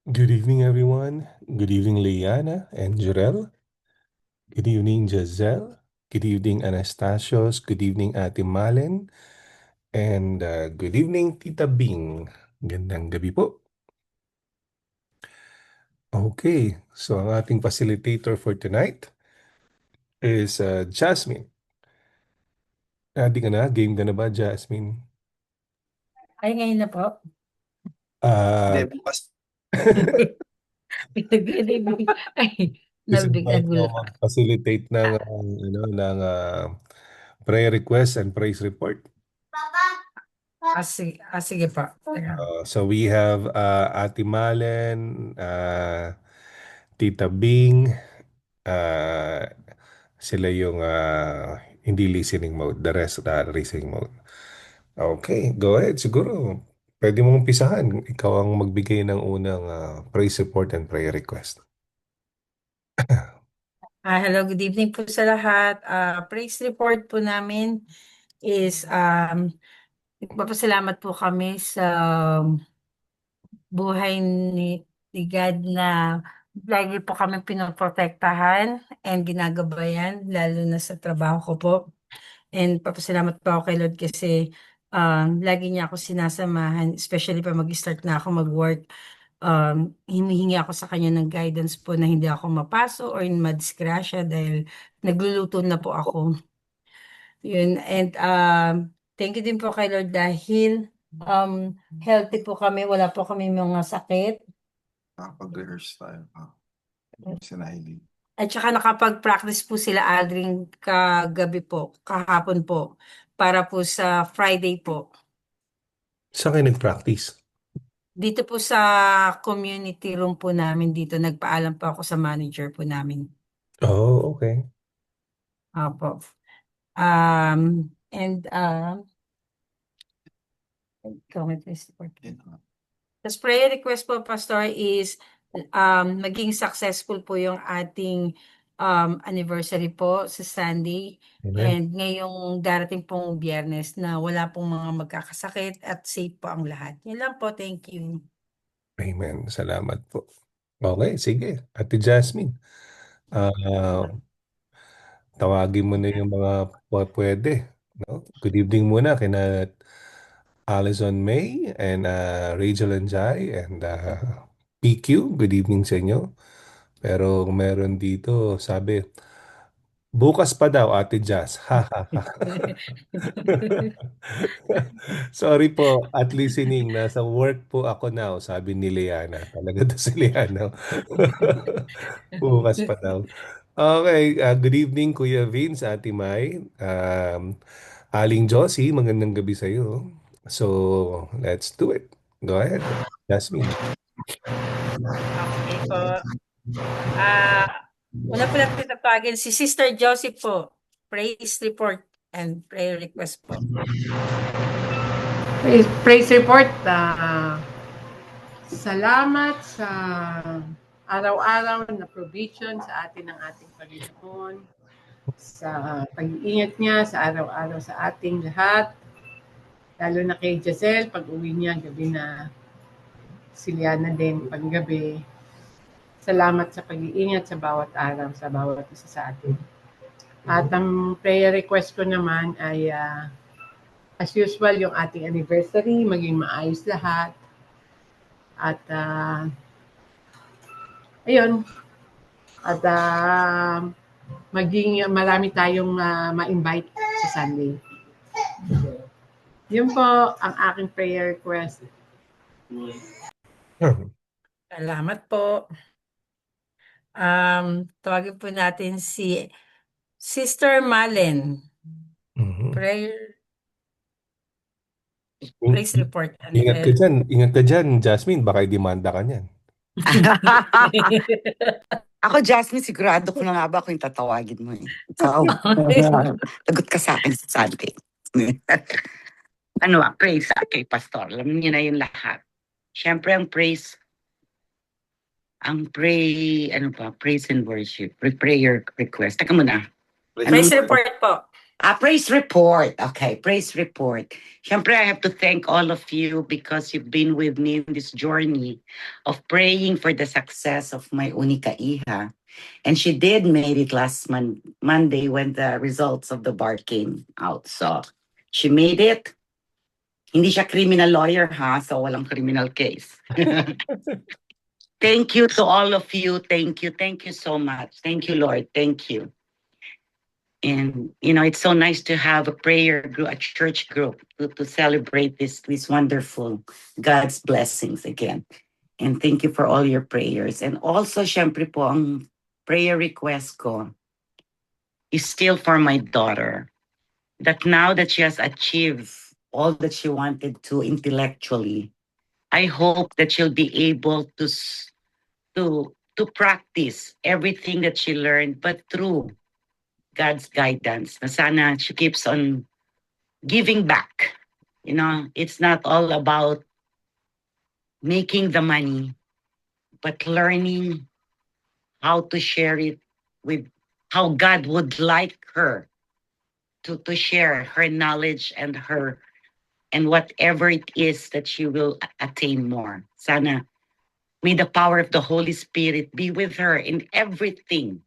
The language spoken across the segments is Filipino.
Good evening, everyone. Good evening, Liana and Jurel. Good evening, Giselle. Good evening, Anastasios. Good evening, Ate Malen. And good evening, Tita Bing. Gandang gabi po. Okay, so ang ating facilitator for tonight is Jasmine. Ready ka na? Game ka na ba, Jasmine? Ay, ngayon na po. Ah, Hindi, bukas. Pinag-ibig. Ay, gusto mo ba ikaw nagulat. mag-facilitate ng, prayer request and praise report? Sige po. Teka. So we have Ate Malen, Tita Bing, uh, sila yung hindi listening mode, the rest listening mode. Okay, go ahead. Siguro, pwede mong umpisahan. Ikaw ang magbigay ng unang praise report and prayer request. Hello, good evening po sa lahat. Praise report po namin is nagpapasalamat po kami sa buhay ni God na lagi po kami pinoprotektahan and ginagabayan, lalo na sa trabaho ko po. And papasalamat po ako kay Lord kasi lagi niya ako sinasamahan, especially pa mag-start na ako mag-work. Hinihingi ako sa kanya ng guidance po na hindi ako mapaso or madisgrasya dahil nagluluto na po ako. Yun. And thank you din po kay Lord dahil healthy po kami, wala po kami mga sakit. Nakapag-rehearse tayo. Sinahili. At saka nakapag-practice po sila Aldrin kagabi po, kahapon po, para po sa Friday po. Saan kayo nag-practice? Dito po sa community room po namin dito, nagpaalam po ako sa manager po namin. Oh, okay. Opo. And comment please. Tapos prayer request po, Pastor, is maging successful po yung ating anniversary po sa Sunday. Amen. And ngayong darating pong Biyernes na wala pong mga magkakasakit at safe po ang lahat. Yan lang po, thank you. Amen. Salamat po. Okay, sige. Ate Jasmine, ah, tawagin mo na yung mga pwede. No? Good evening muna kina Allison May and Rachel and Jai and PQ. Good evening sa inyo. Pero meron dito, sabi, bukas pa daw, Ate Jazz. Ha, ha, ha. Sorry po, at listening. Nasa work po ako now, sabi ni Liana. Talaga to si Liana. Bukas pa daw. Okay, good evening Kuya Vince, Ate Mai, Aling Josie, magandang gabi sa iyo. So, let's do it. Go ahead, Jasmine. Okay po. Una po natin tatawagin si Sister Josie po. Praise report and prayer request po. Praise report. Salamat sa araw-araw na provision sa atin ng ating Panginoon, sa pag-iingat niya sa araw-araw sa ating lahat, lalo na kay Giselle, pag-uwi niya, gabi na, Siliana din, paggabi. Salamat sa pag-iingat sa bawat araw, sa bawat isa sa atin. At ang prayer request ko naman ay as usual, yung ating anniversary, maging maayos lahat. At ayun. At maging marami tayong ma-invite sa Sunday. Yun po ang aking prayer request. Salamat po. Tawagin po natin si Sister Malen. Praise report. Ingat ka dyan, Jasmine, baka i-demanda ka niyan. Ako, Jasmine, sigurado ko na nga ba kung tatawagin mo eh. Ikaw, lagot ka sa akin sa Sunday. Praise kay Pastor. Alam niyo na yung lahat. Siyempre, praise and worship, prayer request. Teka muna. Praise report po. Praise report. Okay, praise report. Siyempre, I have to thank all of you because you've been with me in this journey of praying for the success of my Unika Iha. And she did made it last Monday when the results of the bar came out. So, she made it. Hindi siya criminal lawyer, ha? So, walang criminal case. Thank you to all of you. Thank you. Thank you so much. Thank you, Lord. Thank you. And it's so nice to have a prayer group, a church group, to celebrate this wonderful God's blessings again. And thank you for all your prayers. And also, syempre po, ang prayer request ko is still for my daughter. That now that she has achieved all that she wanted to intellectually, I hope that she'll be able to practice everything that she learned, but through God's guidance. Na sana she keeps on giving back. It's not all about making the money, but learning how to share it with how God would like her to share her knowledge and whatever it is that she will attain more. Sana may the power of the Holy Spirit be with her in everything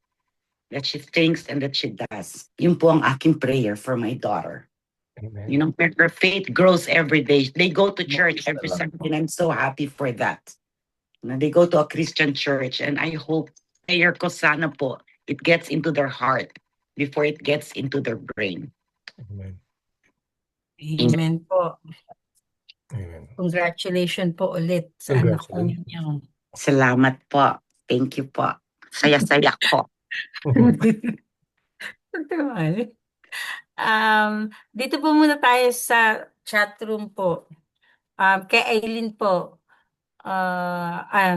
that she thinks and that she does. Yun po ang aking prayer for my daughter. Amen. Where her faith grows every day. They go to church every Sunday, and I'm so happy for that. They go to a Christian church, and I hope, prayer ko sana po, it gets into their heart before it gets into their brain. Amen. Amen po. Amen. Congratulations po ulit sa anak ko Congratulations. ninyo. Salamat po. Thank you po. Saya-saya ko. Totoo. Dito po muna tayo sa chat room po. Kay Aileen po.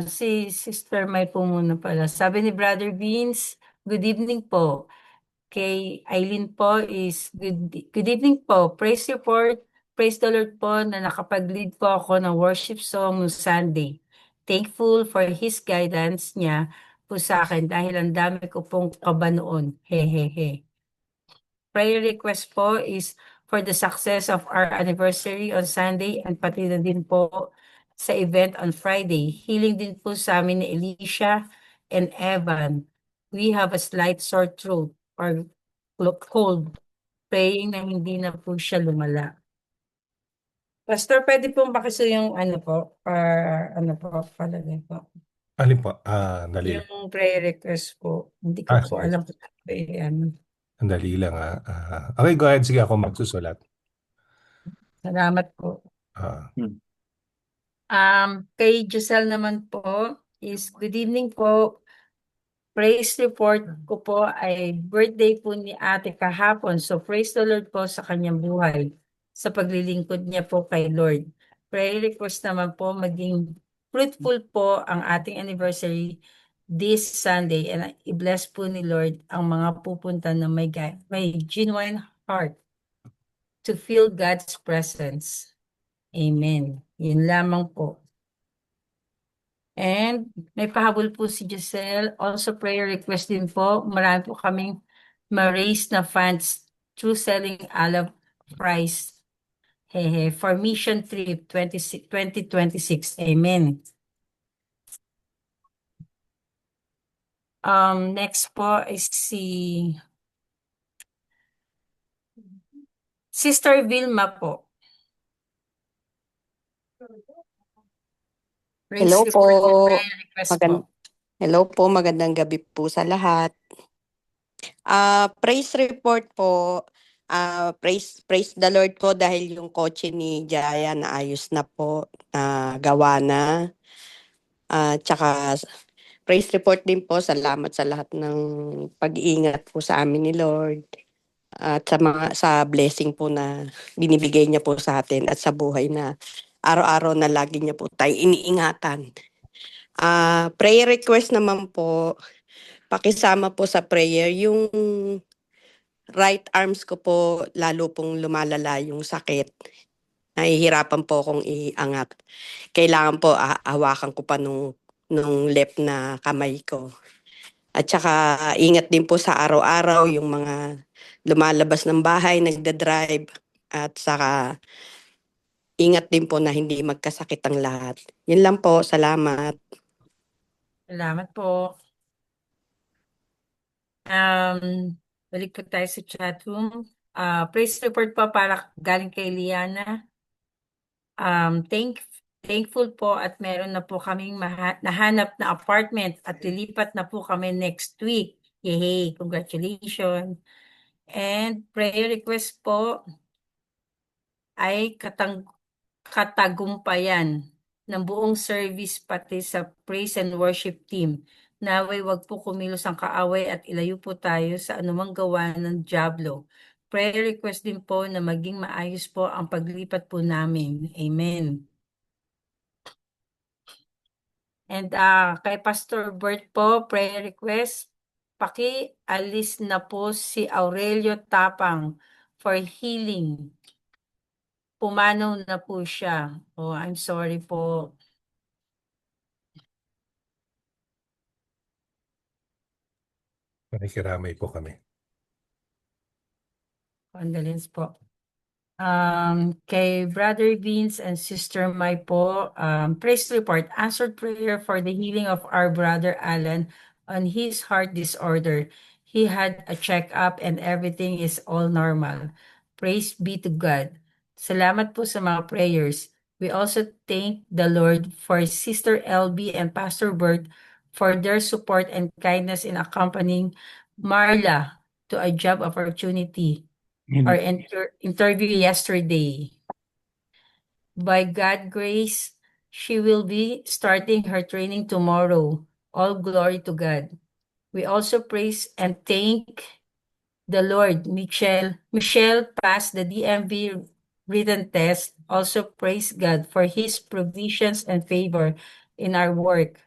Si Sister May po muna pala. Sabi ni Brother Beans, good evening po. Kay Aileen po is good evening po. Praise report. Praise the Lord po na nakapag-lead po ako ng worship song no Sunday. Thankful for His guidance niya po sa akin dahil ang dami ko pong kaba noon. Hehehe. Prayer request po is for the success of our anniversary on Sunday and pati na din po sa event on Friday. Healing din po sa amin ni Alicia and Evan. We have a slight sore throat or cold. Praying na hindi na po siya lumala. Pastor, pwede pong bakiso yung palagay po. Alin po? Dali lang. Yung prayer request po. Hindi ko po Sige. alam kung ano. Dali lang okay, go ahead. Sige, ako magsusulat. Salamat po. Ah, Kay Giselle naman po is good evening po. Praise report ko po ay birthday po ni ate kahapon. So praise the Lord po sa kanyang buhay. Sa paglilingkod niya po kay Lord. Prayer request naman po maging fruitful po ang ating anniversary this Sunday and i-bless po ni Lord ang mga pupunta na may genuine heart to feel God's presence. Amen. Yun lamang po. And may pahabol po si Giselle. Also prayer request din po. Marami po kaming ma-raise na funds through selling olive fries. For mission trip 2026. Amen. Next po is si Sister Vilma po. Hello Praise po. report, prayer request po. Hello po, magandang gabi po sa lahat. Praise report po. Praise the Lord po dahil yung kotse ni Jaya naayos na po, gawa na. Tsaka praise report din po, salamat sa lahat ng pag-iingat po sa amin ni Lord. At sa blessing po na binibigay niya po sa atin at sa buhay na araw-araw na lagi niya po tayo iniingatan. Prayer request naman po, pakisama po sa prayer yung right arms ko po, lalo pong lumalala yung sakit. Nahihirapan po akong iangat. Kailangan po hawakan ko pa nung left na kamay ko. At saka ingat din po sa araw-araw yung mga lumalabas ng bahay, nagda-drive. At saka ingat din po na hindi magkasakit ang lahat. Yun lang po, salamat. Salamat po. Balik po tayo sa chat room. Praise report po para galing kay Liana. Thankful po at meron na po kaming nahanap na apartment at lilipat na po kami next week. Yay! Congratulations! And prayer request po ay katagumpayan ng buong service pati sa praise and worship team. Naway wag po kumilos ang kaaway at ilayo po tayo sa anumang gawa ng dyablo. Prayer request din po na maging maayos po ang paglipat po namin. Amen. And kay Pastor Bert po, prayer request, paki-alis na po si Aurelio Tapang for healing. Pumanaw na po siya. Oh, I'm sorry po. Nakikiramay po kami. Condolence po. Kay Brother Vince and Sister Mai po, praise report, answered prayer for the healing of our brother Alan on his heart disorder. He had a checkup and everything is all normal. Praise be to God. Salamat po sa mga prayers. We also thank the Lord for Sister LB and Pastor Bert for their support and kindness in accompanying Marla to a job opportunity or interview yesterday. By God's grace, she will be starting her training tomorrow. All glory to God. We also praise and thank the Lord. Michelle passed the DMV written test. Also praise God for his provisions and favor in our work.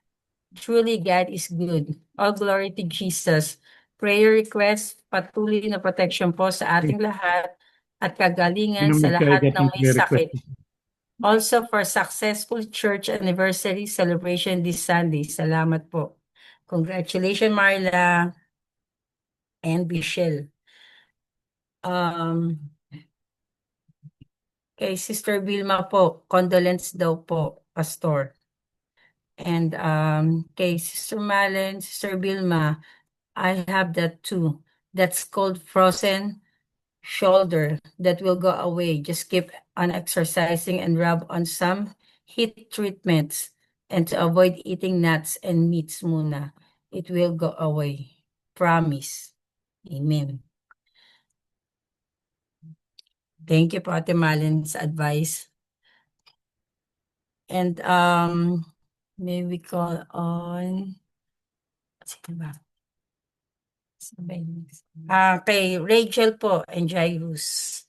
Truly, God is good. All glory to Jesus. Prayer request, patuloy na protection po sa ating lahat at kagalingan sa lahat ng may sakit. Also for successful church anniversary celebration this Sunday. Salamat po. Congratulations, Marla and Michelle. Kay Sister Vilma po, condolence daw po, Pastor. And kay Sister Malen, Sister Vilma, I have that too. That's called frozen shoulder that will go away. Just keep on exercising and rub on some heat treatments and to avoid eating nuts and meats muna. It will go away. Promise. Amen. Thank you po Ate Malin sa advice. And may we call on sino ba? Kay Rachel po and Jairus.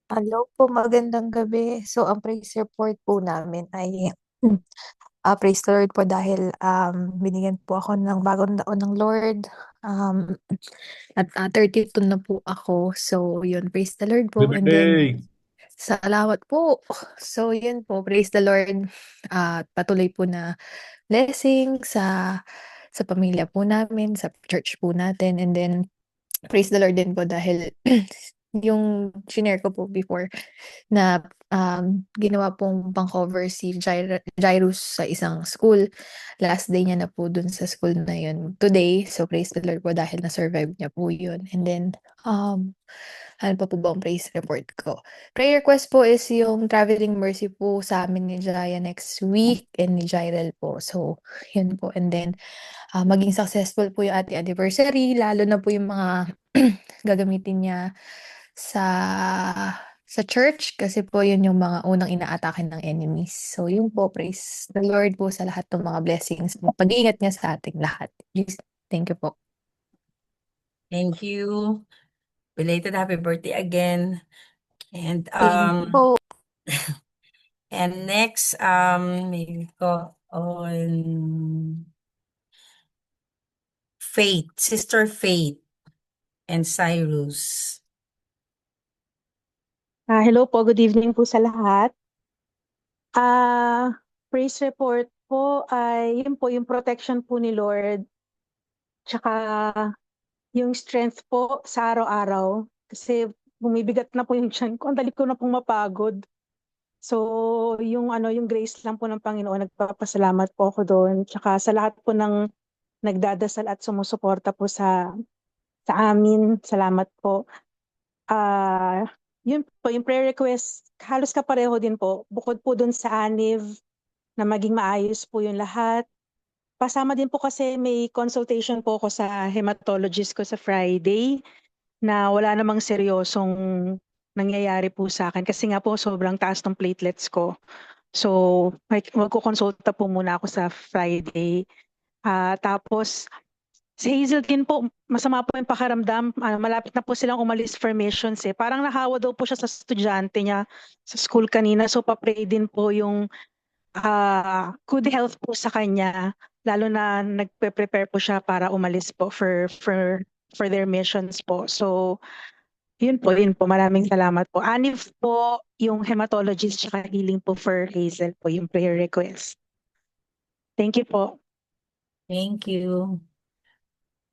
Hello po, magandang gabi. So, ang praise report po namin ay praise the Lord po dahil binigyan po ako ng bagong taon ng Lord. At 32 na po ako. So, yun, praise the Lord po. And then, salamat po. So, yun po, praise the Lord. At patuloy po na blessing sa pamilya po namin, sa church po natin. And then, praise the Lord din po dahil yung shinare ko po before na ginawa pong pang-cover si Jairus sa isang school. Last day niya na po dun sa school na yun today. So, praise the Lord po dahil na-survive niya po yun. And then, ano pa po ba ang praise report ko? Prayer request po is yung traveling mercy po sa amin ni Jaya next week and ni Jairel po. So, yun po. And then, maging successful po yung ating anniversary, lalo na po yung mga gagamitin niya sa church kasi po yun yung mga unang inaatake ng enemies. So yun po, praise the Lord po sa lahat ng mga blessings. Pag-iingat niya sa ating lahat. Thank you po. Thank you. Belated happy birthday again. And Thank you po. and next maybe go on Faith, Sister Faith and Cyrus. Hello po, good evening po sa lahat. Praise report po ay yun po, yung protection po ni Lord, tsaka yung strength po sa araw-araw. Kasi bumibigat na po yung tiyan ko, ang dali ko na pong mapagod. So, yung ano, yung grace lang po ng Panginoon, nagpapasalamat po ako doon. Tsaka sa lahat po ng nagdadasal at sumusuporta po sa amin, salamat po. Yun po, yung prayer request, halos kapareho din po. Bukod po doon sa ANIV, na maging maayos po yung lahat. Pasama din po kasi may consultation po ako sa hematologist ko sa Friday na wala namang seryosong nangyayari po sa akin kasi nga po sobrang taas ng platelets ko. So, magkukonsulta po muna ako sa Friday. Tapos, si Hazelkin po, masama po yung pakiramdam. Malapit na po silang umalis for missions eh. Parang nahawa daw po siya sa estudyante niya sa school kanina. So, papray din po yung good health po sa kanya. Lalo na nagpe-prepare po siya para umalis po for their missions po. So, yun po, yun po. Maraming salamat po. Anif po yung hematologist tsaka healing po for Hazel po yung prayer request. Thank you po. Thank you.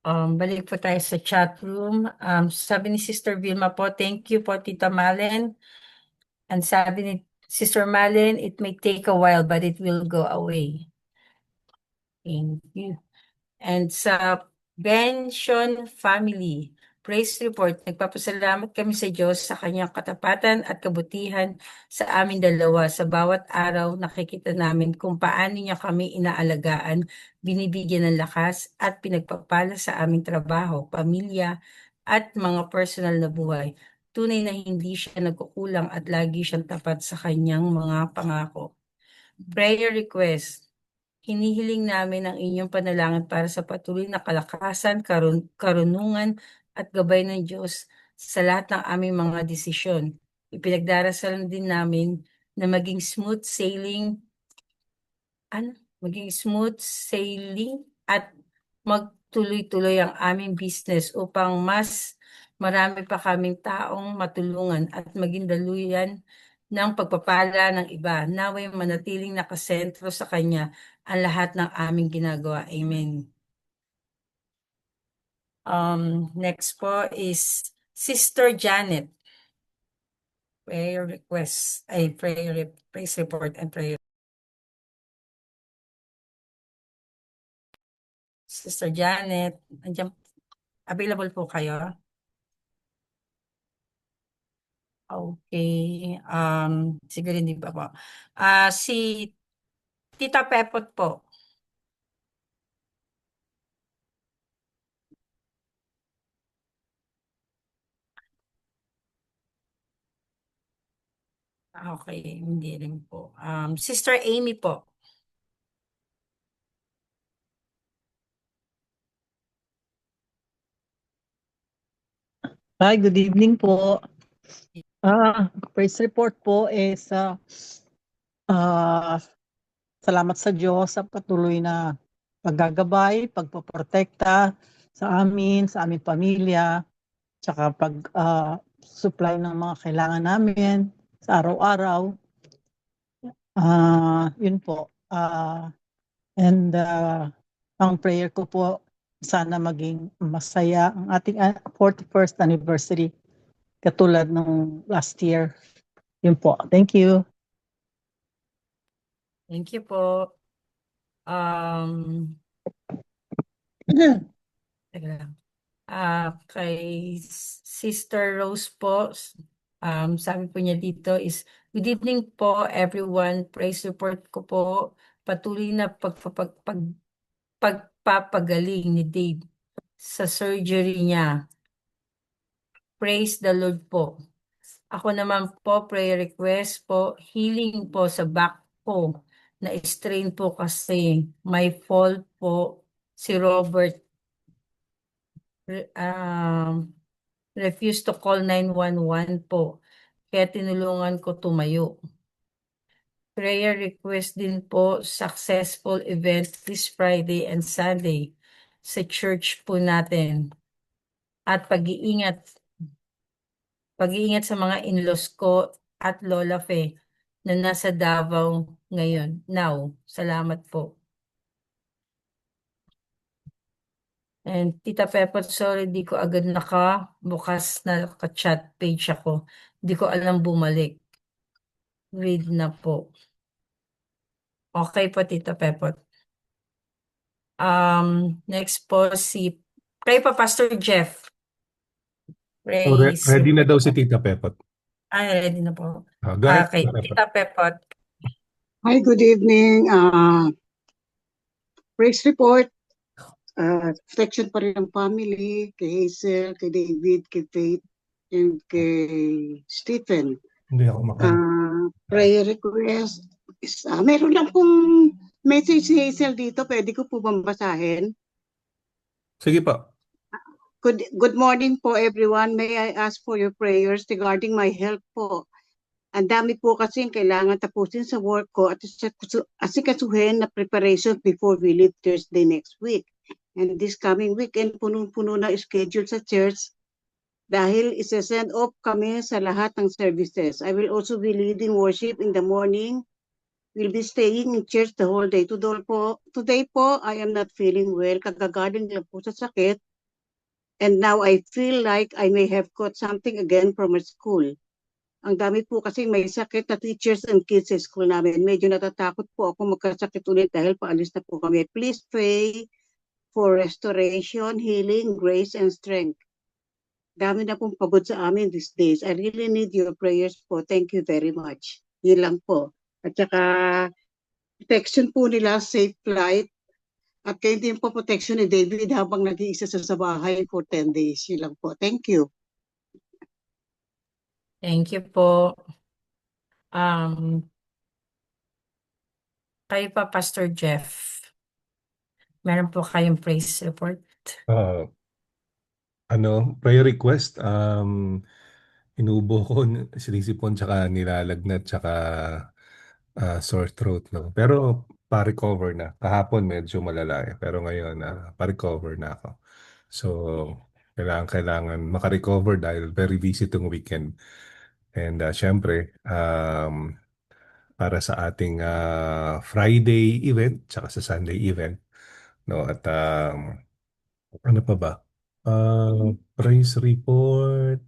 Balik po tayo sa chat room. Sabi ni Sister Vilma po, thank you po, Tita Malen. And sabi ni Sister Malen, it may take a while, but it will go away. Thank you. And sa Benson family, praise report, nagpapasalamat kami sa Diyos sa kanyang katapatan at kabutihan sa amin dalawa. Sa bawat araw, nakikita namin kung paano niya kami inaalagaan, binibigyan ng lakas at pinagpapala sa aming trabaho, pamilya at mga personal na buhay. Tunay na hindi siya nagkukulang at lagi siyang tapat sa kanyang mga pangako. Prayer request. Hinihiling namin ang inyong panalangin para sa patuloy na kalakasan, karunungan at gabay ng Diyos sa lahat ng aming mga desisyon. Ipinagdarasal din namin na maging smooth sailing at magtuloy-tuloy ang aming business upang mas marami pa kaming taong matulungan at maging daluyan ng pagpapala ng iba. Naway manatiling nakasentro sa Kanya ang lahat ng aming ginagawa. Amen. Next po is Sister Janet. Prayer request, praise report and prayer. Sister Janet, available po kayo? Okay. Siguro hindi pa po. Si Tita Pepot po. Okay, hindi rin po. Sister Amy po. Hi, good evening po. Praise report po is salamat sa Diyos sa patuloy na paggagabay, pagpoprotekta sa aming pamilya, tsaka supply ng mga kailangan namin sa araw-araw. Yun po. And ang prayer ko po, sana maging masaya ang ating 41st anniversary katulad ng last year. Yun po. Thank you. Thank you po. Teka lang. Kay Sister Rose po, sabi po niya dito is, good evening po everyone. Praise report ko po. Patuloy na pagpapagaling ni Dave sa surgery niya. Praise the Lord po. Ako naman po, prayer request po, healing po sa back ko. Na-strain po kasi may fall po si Robert. Refused to call 911 po. Kaya tinulungan ko tumayo. Prayer request din po, successful event this Friday and Sunday sa church po natin. At pag-iingat sa mga in-laws ko at Lola Fe na nasa Davao ngayon, now. Salamat po. And Tita Pepper, sorry, di ko agad nakabukas na naka-chat page ako. Di ko alam bumalik. Read na po. Okay po, Tita Pepper. Next po kayo pa, Pastor Jeff. Praise. Ready na daw si Tita Pepot. Ready na po. Go ahead. Okay, Tita Pepper. Hi, good evening. Praise report. Protection pa rin ng family, kay Hazel, kay David, kay Faith, and kay Stephen. Hindi ako makain. Prayer request. Meron lang pong message si Hazel dito. Pwede ko po bang basahin? Sige pa. Good morning po everyone. May I ask for your prayers regarding my health po. Ang dami po kasi kailangan tapusin sa work ko at asikasuhin na preparation before we leave Thursday next week. And this coming weekend, punong-puno na schedule sa church dahil isa-send off kami sa lahat ng services. I will also be leading worship in the morning. We'll be staying in church the whole day. Today po, I am not feeling well. Kagagaling lang po sa sakit. And now I feel like I may have caught something again from our school. Ang dami po kasi may sakit na teachers and kids sa school namin. Medyo natatakot po ako magkasakit ulit dahil paalis na po kami. Please pray for restoration, healing, grace, and strength. Dami na pong pagod sa amin these days. I really need your prayers po. Thank you very much. Yun lang po. At saka protection po nila, safe flight. At kayo din po protection ni David habang nag-iisa sa bahay for 10 days. Yun lang po. Thank you. Thank you po. Kayo pa, Pastor Jeff. Meron po kayong praise report? Prayer request. Inubo ko, sinisipon, tsaka nilalagnat, tsaka sore throat. No? Pero pa-recover na. Kahapon medyo malala eh. Pero ngayon, pa-recover na ako. So, kailangan makarecover dahil very busy itong weekend. And syempre, para sa ating Friday event, tsaka sa Sunday event, no? At ano pa ba? Praise report.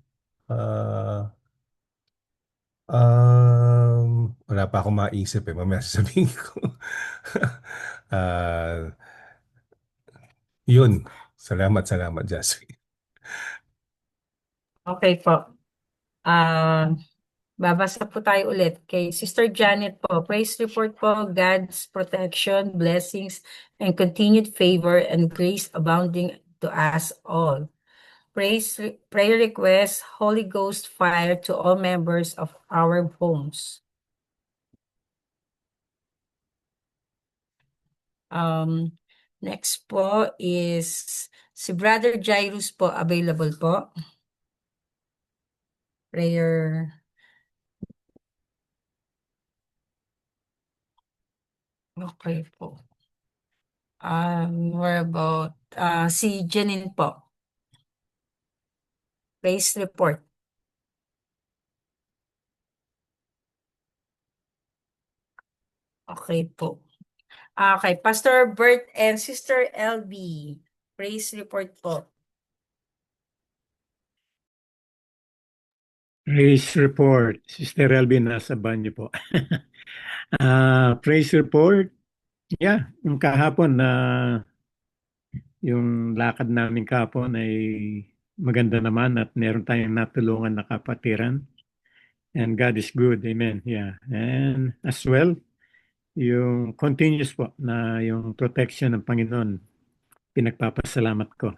Wala pa akong maisip eh. Mamaya sasabihin ko. Yun. Salamat, Jasmine. Okay po. Babasa po tayo ulit kay Sister Janet po. Praise report po, God's protection, blessings, and continued favor and grace abounding to us all. Prayer request, Holy Ghost fire to all members of our homes. Next po is si Brother Jairus po, available po. Prayer. Okay po. What about si Janine po? Praise report. Okay po. Okay, Pastor Bert and Sister LB. Praise report po. Praise report. Sister Elvin, nasa banyo po. Praise report. Yeah, yung kahapon na yung lakad namin kahapon ay maganda naman at meron tayong natulungan na kapatiran. And God is good. Amen. Yeah. And as well, yung continuous po na yung protection ng Panginoon, pinagpapasalamat ko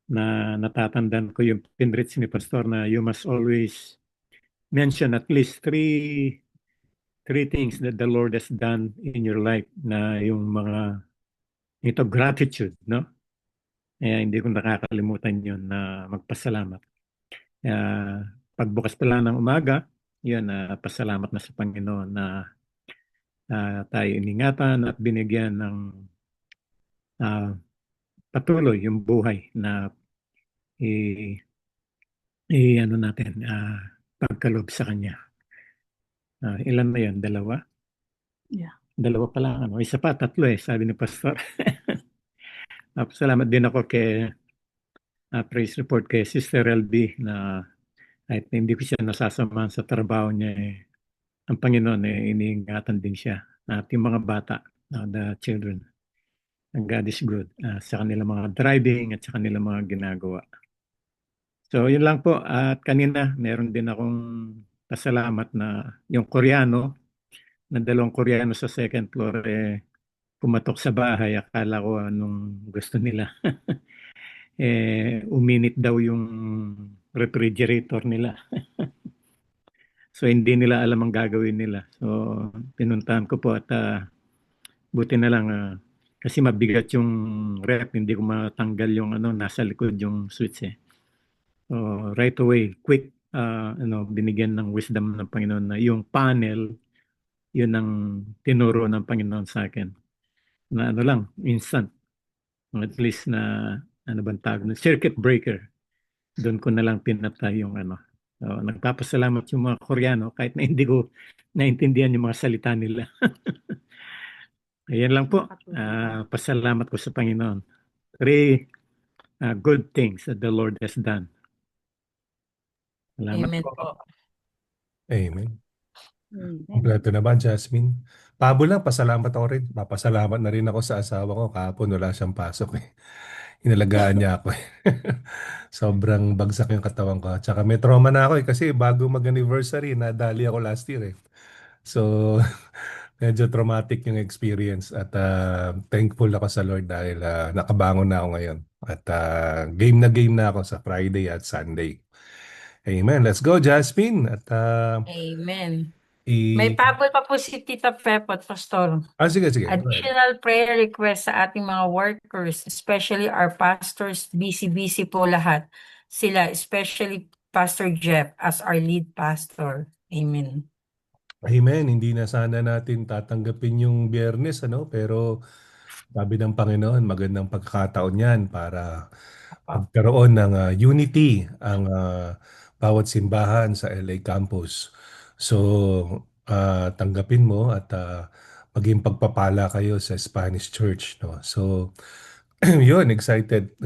na natatandaan ko yung pinrits ni Pastor na you must always mention at least three things that the Lord has done in your life na yung mga ito gratitude, no? Hindi ko nakakalimutan yun na magpasalamat. Pagbukas pala ng umaga, yun, pasalamat na sa Panginoon na tayo iningatan at binigyan ng patuloy yung buhay na ano natin, pagkalob sa Kanya. Ilan na yun? 2? Yeah. Dalawa pa lang, ano. Isa pa, tatlo eh, sabi ni Pastor. Tapos salamat din ako kay praise report kay Sister LB na kahit hindi ko siya nasasamahan sa trabaho niya ang Panginoon iniingatan din siya at yung mga bata, the children. And God is good sa kanilang mga driving at sa kanilang mga ginagawa. So yun lang po at kanina meron din akong pasalamat na yung Koreano, na dalawang Koreano sa second floor pumatok sa bahay, akala ko anong gusto nila. Uminit daw yung refrigerator nila. So hindi nila alam ang gagawin nila. So pinuntahan ko po at buti na lang kasi mabigat yung rep, hindi ko matanggal yung nasa likod yung switch eh. So right away, quick binigyan ng wisdom ng Panginoon na yung panel, yun ang tinuro ng Panginoon sa akin. Na lang, instant. At least na bang tawag na circuit breaker. Doon ko na lang pinatay yung So, nagpapasalamat yung mga Koreano kahit na hindi ko naintindihan yung mga salita nila. Ayan lang po. Pasalamat ko sa Panginoon. Three good things that the Lord has done. Salamat Amen po. po. Amen. Kompleto na ba, Jasmine? Pabo lang, pasalamat ako rin. Papasalamat na rin ako sa asawa ko. Kahapon wala siyang pasok eh. Inalagaan niya ako eh. Sobrang bagsak yung katawan ko. Tsaka may trauma na ako eh. Kasi bago mag-anniversary, nadali ako last year eh. So, medyo traumatic yung experience. At thankful ako sa Lord dahil nakabangon na ako ngayon. At game na ako sa Friday at Sunday. Amen. Let's go, Jasmine. At Amen. May pabol pa po si Tita Pepot, Pastor. sige. Go ahead. Additional prayer request sa ating mga workers, especially our pastors, busy po lahat. Sila, especially Pastor Jeff as our lead pastor. Amen. Amen. Hindi na sana natin tatanggapin yung Biyernes, pero sabi ng Panginoon, magandang pagkakataon yan para magkaroon ng unity ang bawat simbahan sa LA campus. So, tanggapin mo at maging pagpapala kayo sa Spanish Church. No? So, yun, excited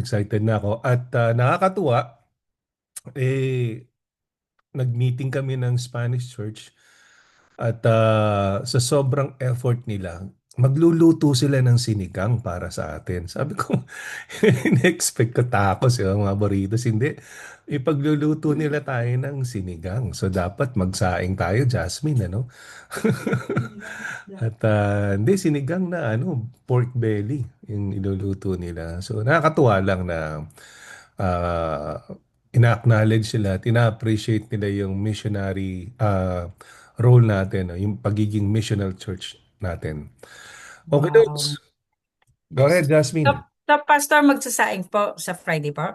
na ako. At nakakatuwa, nag-meeting kami ng Spanish Church at sa sobrang effort nila, magluluto sila ng sinigang para sa atin. Sabi ko, in-expect ko tacos, mga burritos. Hindi. Ipagluluto nila tayo ng sinigang. So, dapat magsaing tayo, Jasmine, At hindi, sinigang na pork belly yung iluluto nila. So, nakakatuwa lang na ina-acknowledge nila at ina-appreciate nila yung missionary role natin, yung pagiging missional church natin. Okay, Wow. Go ahead, Jasmine. Pastor, magsasaing po sa Friday po?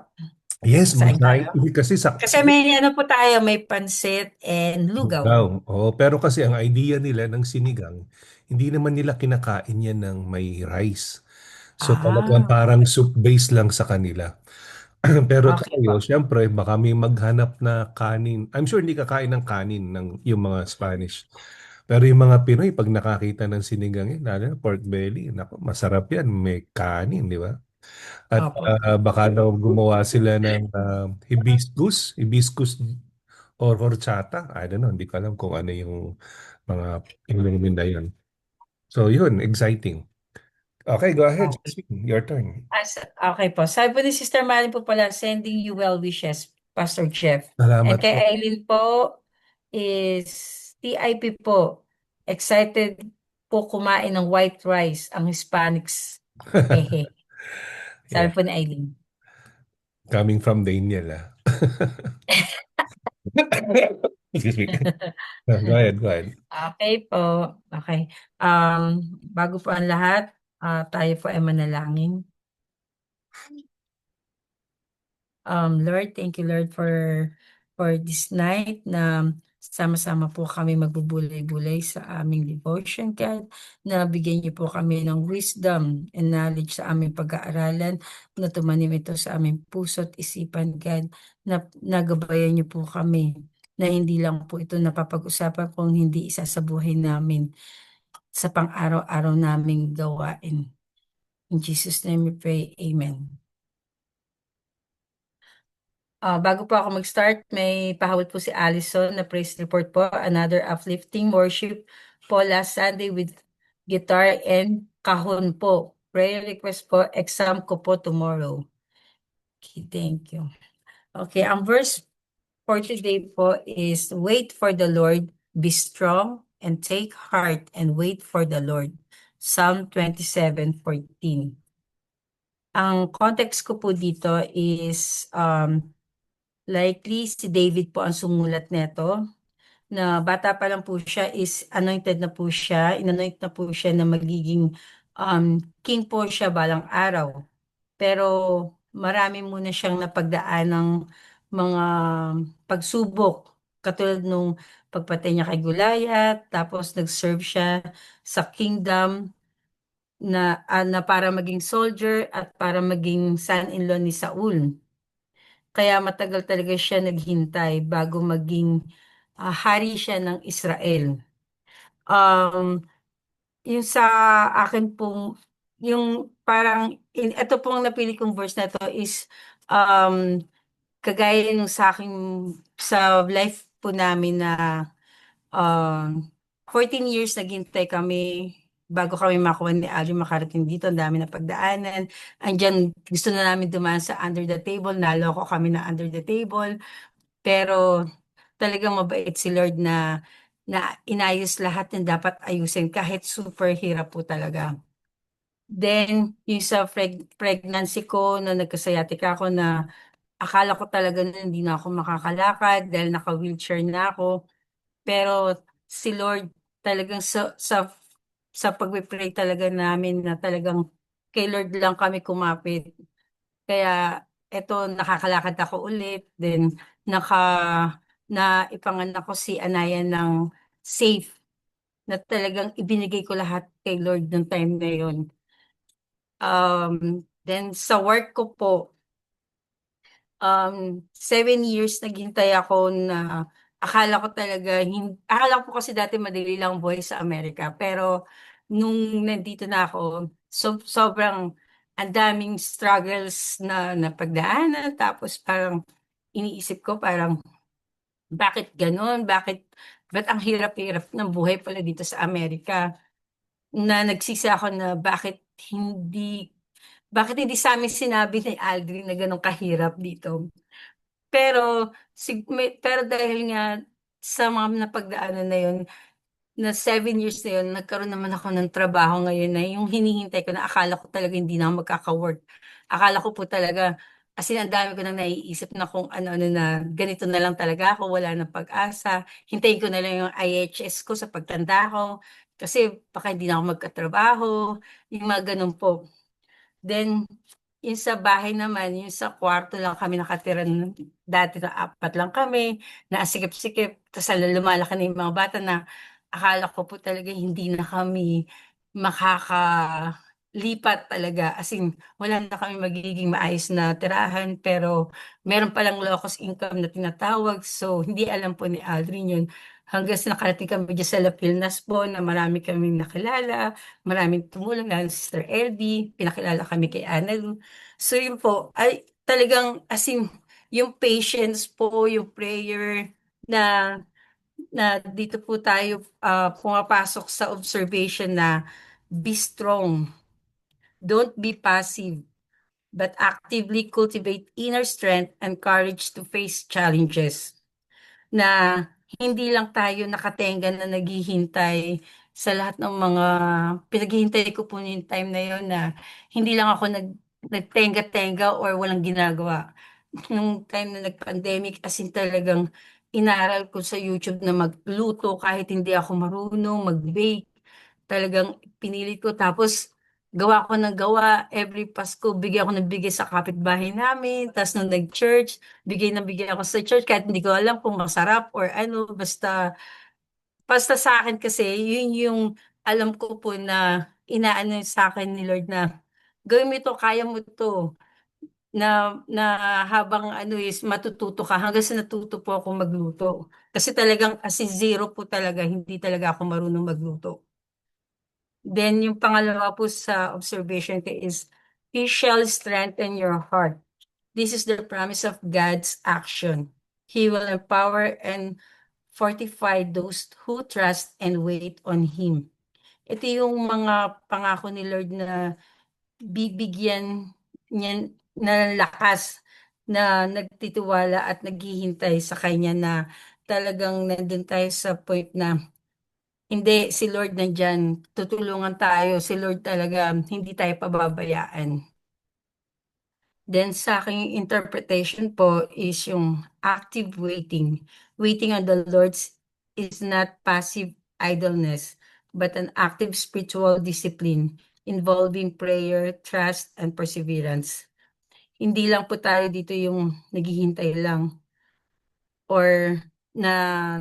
Yes, Saing tayo? kasi may po tayo, may pansit and lugaw. Oo, pero kasi ang idea nila ng sinigang, hindi naman nila kinakain yan ng may rice. So talagang parang soup base lang sa kanila. Pero Okay tayo, po. syempre, baka may maghanap na kanin. I'm sure hindi kakain ng kanin ng yung mga Spanish. Pero yung mga Pinoy, pag nakakita ng sinigang lalo na pork belly, naku, masarap yan, may kanin, di ba? At Opo. baka daw gumawa sila ng hibiscus or horchata. I don't know, hindi ko alam kung ano yung mga inumin na yun. So yun, exciting. Okay, go ahead, Jasmine. Your turn. Okay po. Sabi po ni Sister Marin po pala, sending you well wishes, Pastor Jeff. Salamat And kay po. Aileen po is TIP po. Excited po kumain ng white rice ang Hispanics. Hehe. Sabi Yeah. po ni Aileen. Coming from Daniel, Excuse me. Go ahead. Okay po. Okay. Bago po ang lahat, tayo po ay manalangin. Lord, thank you, Lord, for this night na sama-sama po kami magbubulay-bulay sa aming devotion, God, na bigyan niyo po kami ng wisdom and knowledge sa aming pag-aaralan, na tumanim ito sa aming puso at isipan, God, na nagabayan niyo po kami, na hindi lang po ito napapag-usapan kung hindi isa sa buhay namin. sa pang-araw-araw naming gawain. In Jesus' name we pray, Amen. Bago po ako mag-start, may pahawal po si Allison na praise report po. Another uplifting worship po last Sunday with guitar and kahon po. Prayer request po, exam ko po tomorrow. Okay, thank you. Okay, ang verse for today po is, wait for the Lord, be strong, and take heart, and wait for the Lord. Psalm 27:14. Ang context ko po dito is, likely si David po ang sumulat nito, na bata pa lang po siya is anointed na po siya, inanoint na po siya na magiging king po siya balang araw. Pero marami muna siyang napagdaan ng mga pagsubok, katulad nung pagpatay niya kay Goliath, tapos nag-serve siya sa kingdom na para maging soldier at para maging son-in-law ni Saul. Kaya matagal talaga siya naghintay bago maging hari siya ng Israel. Um, yung sa akin pong, yung parang, ito pong napili kong verse na to is, um, kagaya nung sa akin, sa life po namin na, 14 years naghintay kami bago kami makuha ni Ali makarating dito. Ang dami na pagdaanan. Andyan, gusto na namin dumaan sa under the table. Naloko kami na under the table. Pero talagang mabait si Lord na inayos lahat ng dapat ayusin kahit super hirap po talaga. Then, yung sa pregnancy ko, na nagka-sciatica ako, na akala ko talaga na hindi na ako makakalakad dahil naka-wheelchair na ako. Pero si Lord talagang sa pagpe-pray talaga namin na talagang kay Lord lang kami kumapit. Kaya eto, nakakalakad ako ulit. Then na ipanganak ko si Anaya ng safe, na talagang ibinigay ko lahat kay Lord nung time na yun. Then sa work ko po, 7 years naghintay ako na akala ko talaga, akala ko kasi dati madali lang buhay sa Amerika. Pero nung nandito na ako, sobrang ang daming struggles na napagdaanan. Tapos parang iniisip ko, parang bakit ganun? Ba't ang hirap-hirap ng buhay pala dito sa Amerika? Na nagsisi ako na hindi sa amin sinabi ni Aldrin na ganun kahirap dito. Pero dahil nga sa mga napagdaanan na yun, na 7 years na yun, nagkaroon naman ako ng trabaho ngayon na yung hinihintay ko, na akala ko talaga hindi na ako magkaka-work. Akala ko po talaga, as in, ang dami ko nang naiisip na kung ano-ano, na ganito na lang talaga ako, wala na pag-asa. Hintayin ko na lang yung IHS ko sa pagtanda ko, kasi baka hindi na ako magkatrabaho, yung mga ganun po. Then, yung sa bahay naman, yung sa kwarto lang kami nakatira dati, na apat lang kami, naasikip-sikip, tapos lumalaki na yung mga bata, na akala ko po talaga hindi na kami makakalipat talaga. As in, wala na kami magiging maayos na tirahan, pero meron palang locus income na tinatawag. So, hindi alam po ni Aldrin yun. Hanggang sa nakarating kami dyan sa La Pilnas po, na marami kaming nakilala, maraming tumulong, lalo si Sister LD, pinakilala kami kay Annalyn. So yun po, ay talagang as in, yung patience po, yung prayer, na dito po tayo pumapasok sa observation na be strong, don't be passive, but actively cultivate inner strength and courage to face challenges. Na hindi lang tayo nakatenga na naghihintay sa lahat ng mga pinaghihintay ko po yung time na yon, na hindi lang ako nagtenga-tenga or walang ginagawa. Nung time na nag-pandemic, as in talagang inaral ko sa YouTube na magluto kahit hindi ako marunong mag-bake. Talagang pinilit ko, tapos gawa ko ng gawa. Every Pasko, bigyan ako ng bigay sa kapitbahay namin. Tapos nung nag-church, bigay na bigay ako sa church kahit hindi ko alam kung masarap or ano. Basta sa akin kasi, yun yung alam ko po na inaano sa akin ni Lord, na gawin mo ito, kaya mo ito. Na habang ano is matututo ka, hanggang sa natuto po ako magluto. Kasi talagang as in zero po talaga, hindi talaga ako marunong magluto. Then yung pangalawa po sa observation ko is, He shall strengthen your heart. This is the promise of God's action. He will empower and fortify those who trust and wait on Him. Ito yung mga pangako ni Lord na bibigyan niya ng lakas na nagtitiwala at naghihintay sa Kanya, na talagang nandun tayo sa point na hindi, si Lord nandyan, tutulungan tayo, si Lord talaga, hindi tayo pababayaan. Then sa aking interpretation po is yung active waiting. Waiting on the Lord is not passive idleness, but an active spiritual discipline involving prayer, trust, and perseverance. Hindi lang po tayo dito yung naghihintay lang or na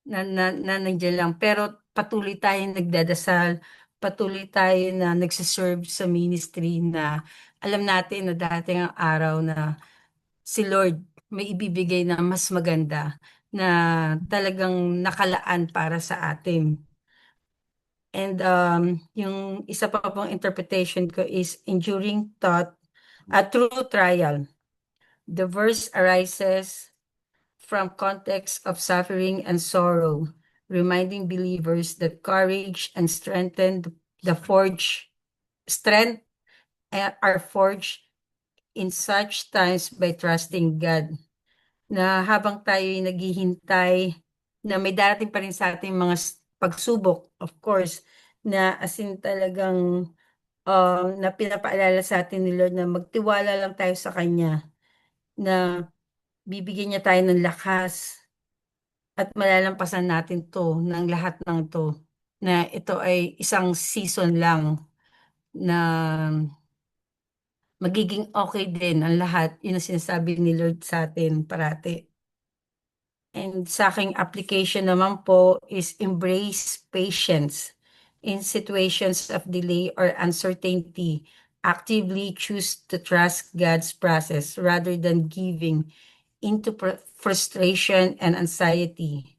nandiyan lang, pero patuloy tayong nagdadasal, patuloy tayo na nagsiserve sa ministry, na alam natin na dating ang araw na si Lord may ibibigay na mas maganda, na talagang nakalaan para sa atin. And yung isa pa pong interpretation ko is enduring thought, a true trial. The verse arises from context of suffering and sorrow, reminding believers that courage and strength are forged in such times by trusting God. Na habang tayo naghihintay, na may darating pa rin sa ating mga pagsubok, of course, na as in talagang na pinapaalala sa atin ni Lord na magtiwala lang tayo sa Kanya, na bibigyan niya tayo ng lakas at malalampasan natin to, ng lahat ng to, na ito ay isang season lang, na magiging okay din ang lahat. Yun ang sinasabi ni Lord sa atin parati. And sa aking application naman po is embrace patience in situations of delay or uncertainty. Actively choose to trust God's process rather than giving into frustration and anxiety.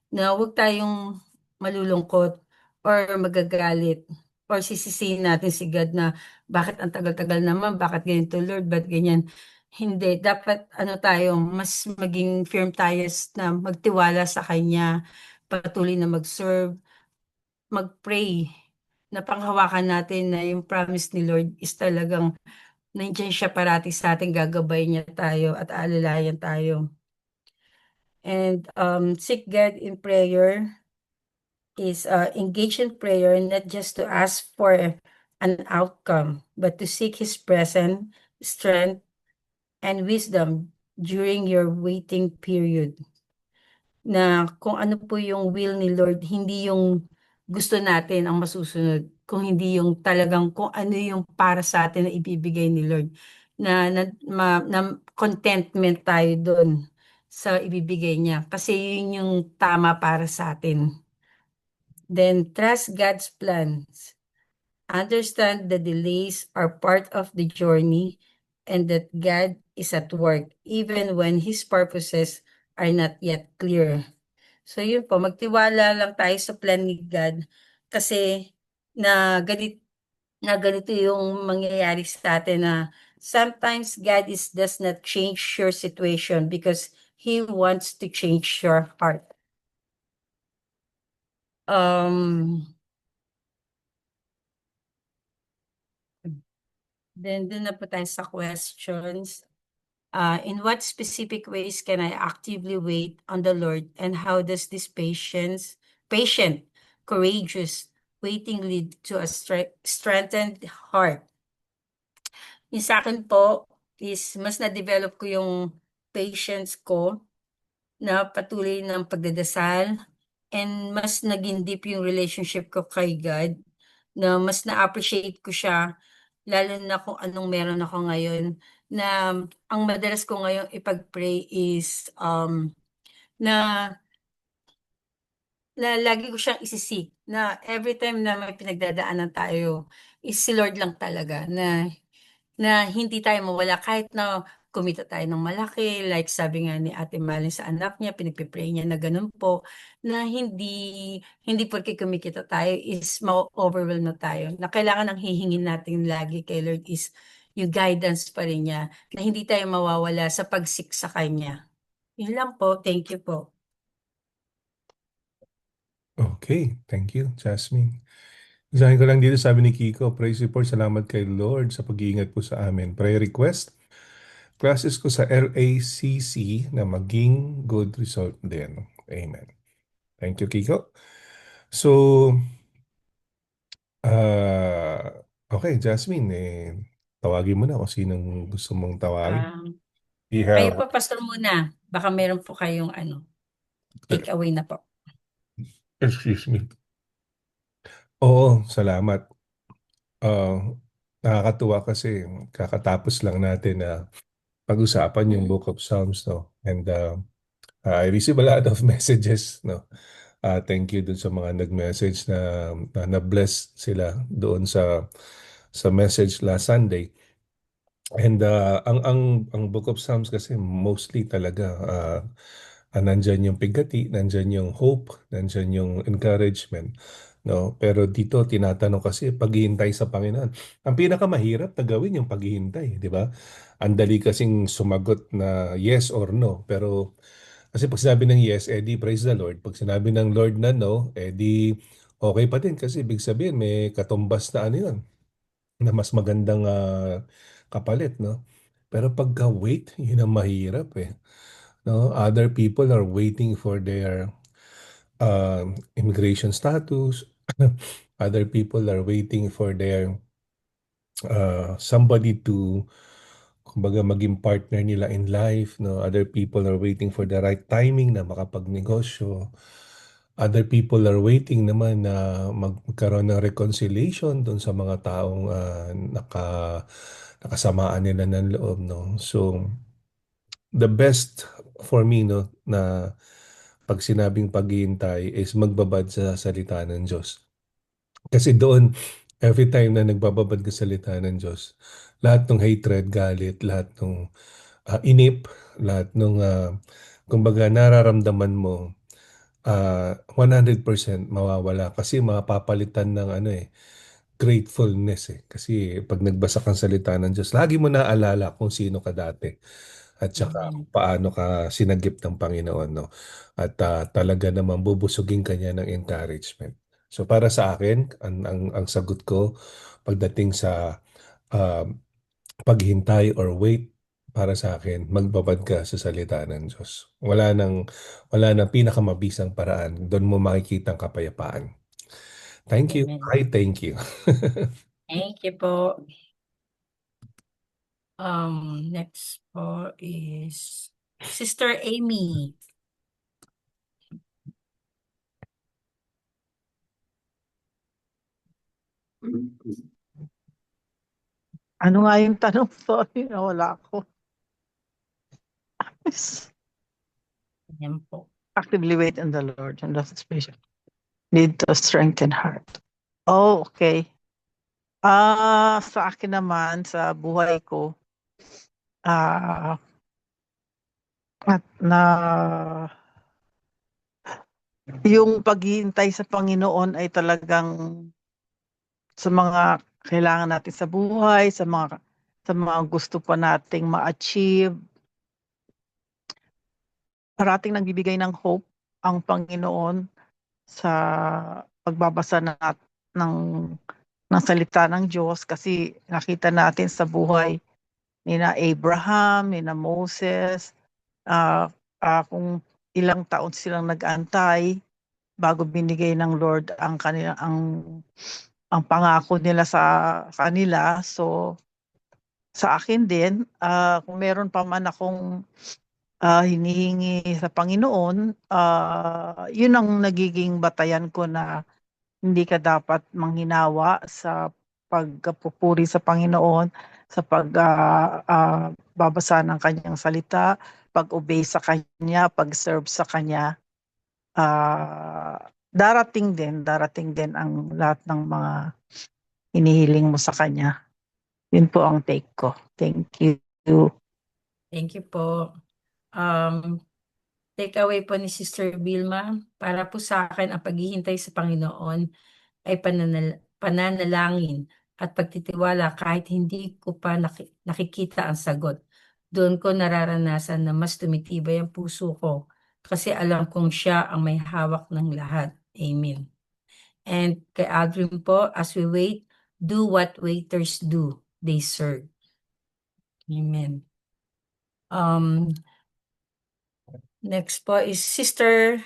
Na huwag tayong malulungkot or magagalit or sisisihin natin si God na bakit ang tagal-tagal naman, bakit ganito Lord, ba't ganyan. Hindi, dapat ano tayo, mas maging firm tayo na magtiwala sa Kanya, patuloy na mag-serve, mag-pray, na panghawakan natin na yung promise ni Lord is talagang nandiyan siya parati sa atin, gagabay niya tayo at aalalayan tayo. And seek God in prayer is engage in prayer not just to ask for an outcome, but to seek His presence, strength, and wisdom during your waiting period. Na kung ano po yung will ni Lord, hindi yung gusto natin ang masusunod, kung hindi yung talagang kung ano yung para sa atin na ibibigay ni Lord. Na contentment tayo doon sa ibibigay niya. Kasi yun yung tama para sa atin. Then trust God's plans. Understand the delays are part of the journey and that God is at work even when His purposes are not yet clear. So yun po, magtiwala lang tayo sa plan ni God kasi na ganito yung mangyayari sa atin, na sometimes God does not change your situation because He wants to change your heart. Then dun na po tayo sa questions. In what specific ways can I actively wait on the Lord, and how does this patient, courageous waiting lead to a strengthened heart? Yung sa akin po is mas na-develop ko yung patience ko, na patuloy ng pagdadasal, and mas naging deep yung relationship ko kay God, na mas na-appreciate ko siya, lalo na kung anong meron ako ngayon, na ang madalas ko ngayon ipag-pray is na lagi ko siyang isisik, na every time na may pinagdadaanan tayo is si Lord lang talaga, na hindi tayo mawala kahit na kumita tayo ng malaki. Like sabi nga ni Ate Malin sa anak niya, pinagpipray niya na ganun po, na hindi porke kumikita tayo is ma-overwhelm na tayo. Na kailangan ang hihingin natin lagi kay Lord is yung guidance pa rin niya, na hindi tayo mawawala sa pagsik sa Kanya. Yun lang po. Thank you po. Okay, thank you, Jasmine. Isahin ko lang dito, sabi ni Kiko, praise report, salamat kay Lord sa pag-iingat po sa amin. Prayer request, classes ko sa LACC na maging good result din. Amen. Thank you, Kiko. So, okay, Jasmine, tawagin mo na kung sinong gusto mong tawagin. We Kayo have, po, Pastor, muna. Baka meron po kayong take away na po. excuse me. Oo, salamat. Nakakatuwa kasi kakatapos lang natin na pag-usapan yung Book of Psalms, no? And I receive a lot of messages, no? Thank you dun sa mga nag-message na bless sila doon sa message last Sunday. And ang Book of Psalms kasi mostly talaga nandyan yung pigati, nandyan yung hope, nandyan yung encouragement, no? Pero dito tinatanong kasi paghihintay sa Panginoon. Ang pinakamahirap na gawin yung paghihintay, di ba? Ang dali kasing sumagot na yes or no, pero kasi pag sinabi ng yes, edi praise the Lord. Pag sinabi ng Lord na no, edi okay pa din kasi ibig sabihin may katumbas na ano yun, na mas magandang kapalit, no? Pero pagka wait, yun ang mahirap eh. No? Other people are waiting for their immigration status. Other people are waiting for their somebody to kumbaga maging partner nila in life, no? Other people are waiting for the right timing na makapagnegosyo. Other people are waiting naman na magkaroon ng reconciliation doon sa mga taong nakasamaan nila ng loob, no? So the best for me, no, na pag sinabing paghihintay is magbabad sa salita ng Diyos. Kasi doon, every time na nagbababad ka sa salita ng Diyos, lahat ng hatred, galit, lahat ng inip, lahat ng kumbaga nararamdaman mo, 100% mawawala kasi mapapalitan ng gratefulness eh. Kasi pag nagbasa kang salita ng Diyos, lagi mo naaalala kung sino ka dati at saka kung paano ka sinagip ng Panginoon, no? At talaga naman bubusugin ka niya ng encouragement. So para sa akin, ang sagot ko pagdating sa paghintay or wait, para sa akin, magbabad ka sa salita ng Diyos. Wala nang pinakamabisang paraan. Doon mo makikita ang kapayapaan. Thank you. Amen. I thank you. Thank you po. Next po is Sister Amy. Ano nga yung tanong? Sorry, nawala ako. Yan po. Actively wait on the Lord and that's special. Need to strengthen heart. Oh, okay. Sa akin naman, sa buhay ko, at na yung paghihintay sa Panginoon ay talagang sa mga kailangan natin sa buhay, sa mga gusto pa nating ma-achieve. Parating nagbibigay ng hope ang Panginoon sa pagbabasa ng salita ng Diyos kasi nakita natin sa buhay ni na Abraham, ni na Moses, kung ilang taon silang nag-antay bago binigay ng Lord ang pangako nila sa kanila. So sa akin din, kung meron pa man akong hinihingi sa Panginoon, yun ang nagiging batayan ko na hindi ka dapat manghinawa sa pagpupuri sa Panginoon, sa pagbabasa ng kanyang salita, pag-obey sa kanya, pag-serve sa kanya. Darating din ang lahat ng mga hinihiling mo sa kanya. Yun po ang take ko. Thank you. Thank you po. Take away po ni Sister Vilma, para po sa akin ang paghihintay sa Panginoon ay pananalangin at pagtitiwala kahit hindi ko pa nakikita ang sagot. Doon ko nararanasan na mas tumitibay ang puso ko kasi alam kong siya ang may hawak ng lahat. Amen. And kay Aldrin po, as we wait, do what waiters do. They serve. Amen. Next po is Sister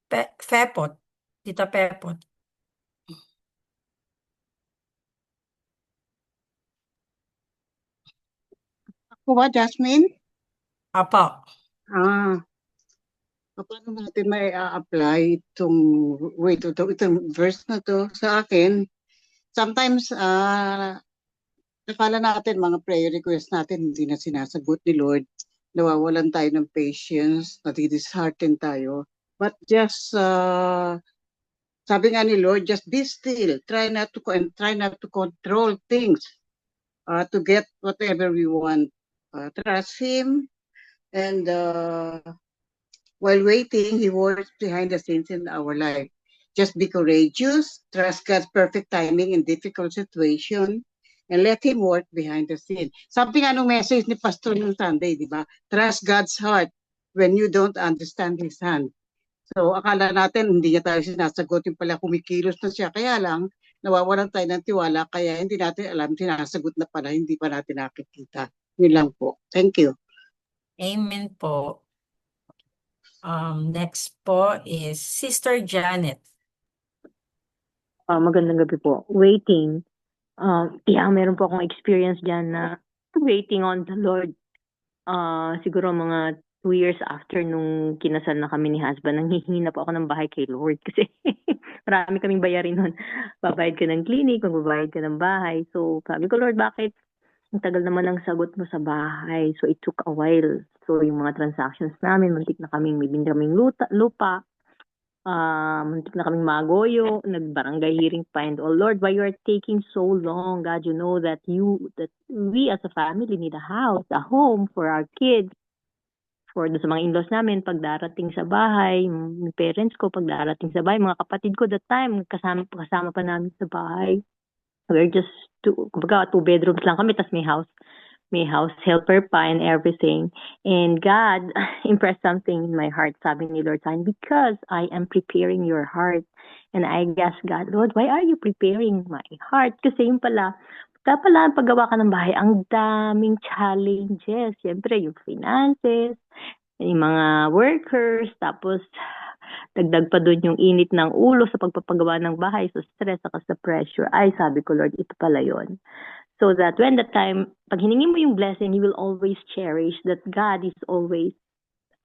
Pepot. Tita Pepot. Ako ba, Jasmine? Apo. Paano natin may apply itong verse na to sa akin? Sometimes, akala natin mga prayer request natin hindi na sinasagot ni Lord. Nawawalan tayo ng patience, natidishearten tayo. But just, sabi nga ni Lord, just be still. Try not to control things to get whatever we want. Trust Him, and while waiting, He works behind the scenes in our life. Just be courageous, trust God's perfect timing in difficult situation, and let Him work behind the scene. Something anong message ni Pastor nung Sunday, di ba? Trust God's heart when you don't understand His hand. So, akala natin hindi niya tayo sinasagot, yung pala kumikilos na siya. Kaya lang, nawawalan tayo ng tiwala, kaya hindi natin alam, sinasagot na pala, hindi pa natin nakikita. Yun lang po. Thank you. Amen po. Next po is Sister Janet. Magandang gabi po. Waiting. Meron po akong experience dyan na waiting on the Lord. Siguro mga 2 years after nung kinasal na kami ni husband, nanghihingi na po ako ng bahay kay Lord kasi marami kaming bayarin nun. Babayad ka ng clinic, magbabayad ka ng bahay. So sabi ko, Lord, bakit ang tagal naman ang sagot mo sa bahay? So it took a while. So yung mga transactions namin, muntik na kaming may kaming lupa. Muntik na kaming magoyo, nag-barangay hearing pa and all. Lord, why you are taking so long? God, you know that we as a family need a house, a home for our kids. For sa mga in-laws namin, pag darating sa bahay, yung parents ko, pag darating sa bahay, mga kapatid ko that time, kasama pa namin sa bahay. We're just 2 bedrooms lang kami, tas may house helper pa and everything. And God impressed something in my heart, sabi ni Lord sa akin, because I am preparing your heart. And I guess, God, Lord, why are you preparing my heart? Kasi yung pala paggawa ka ng bahay, ang daming challenges. Siyempre, yung finances, yung mga workers, tapos dagdag pa doon yung init ng ulo sa pagpapagawa ng bahay, so stress, saka sa pressure. Ay, sabi ko, Lord, ito pala yun. So that when the time, pag hiningi mo yung blessing, you will always cherish that God is always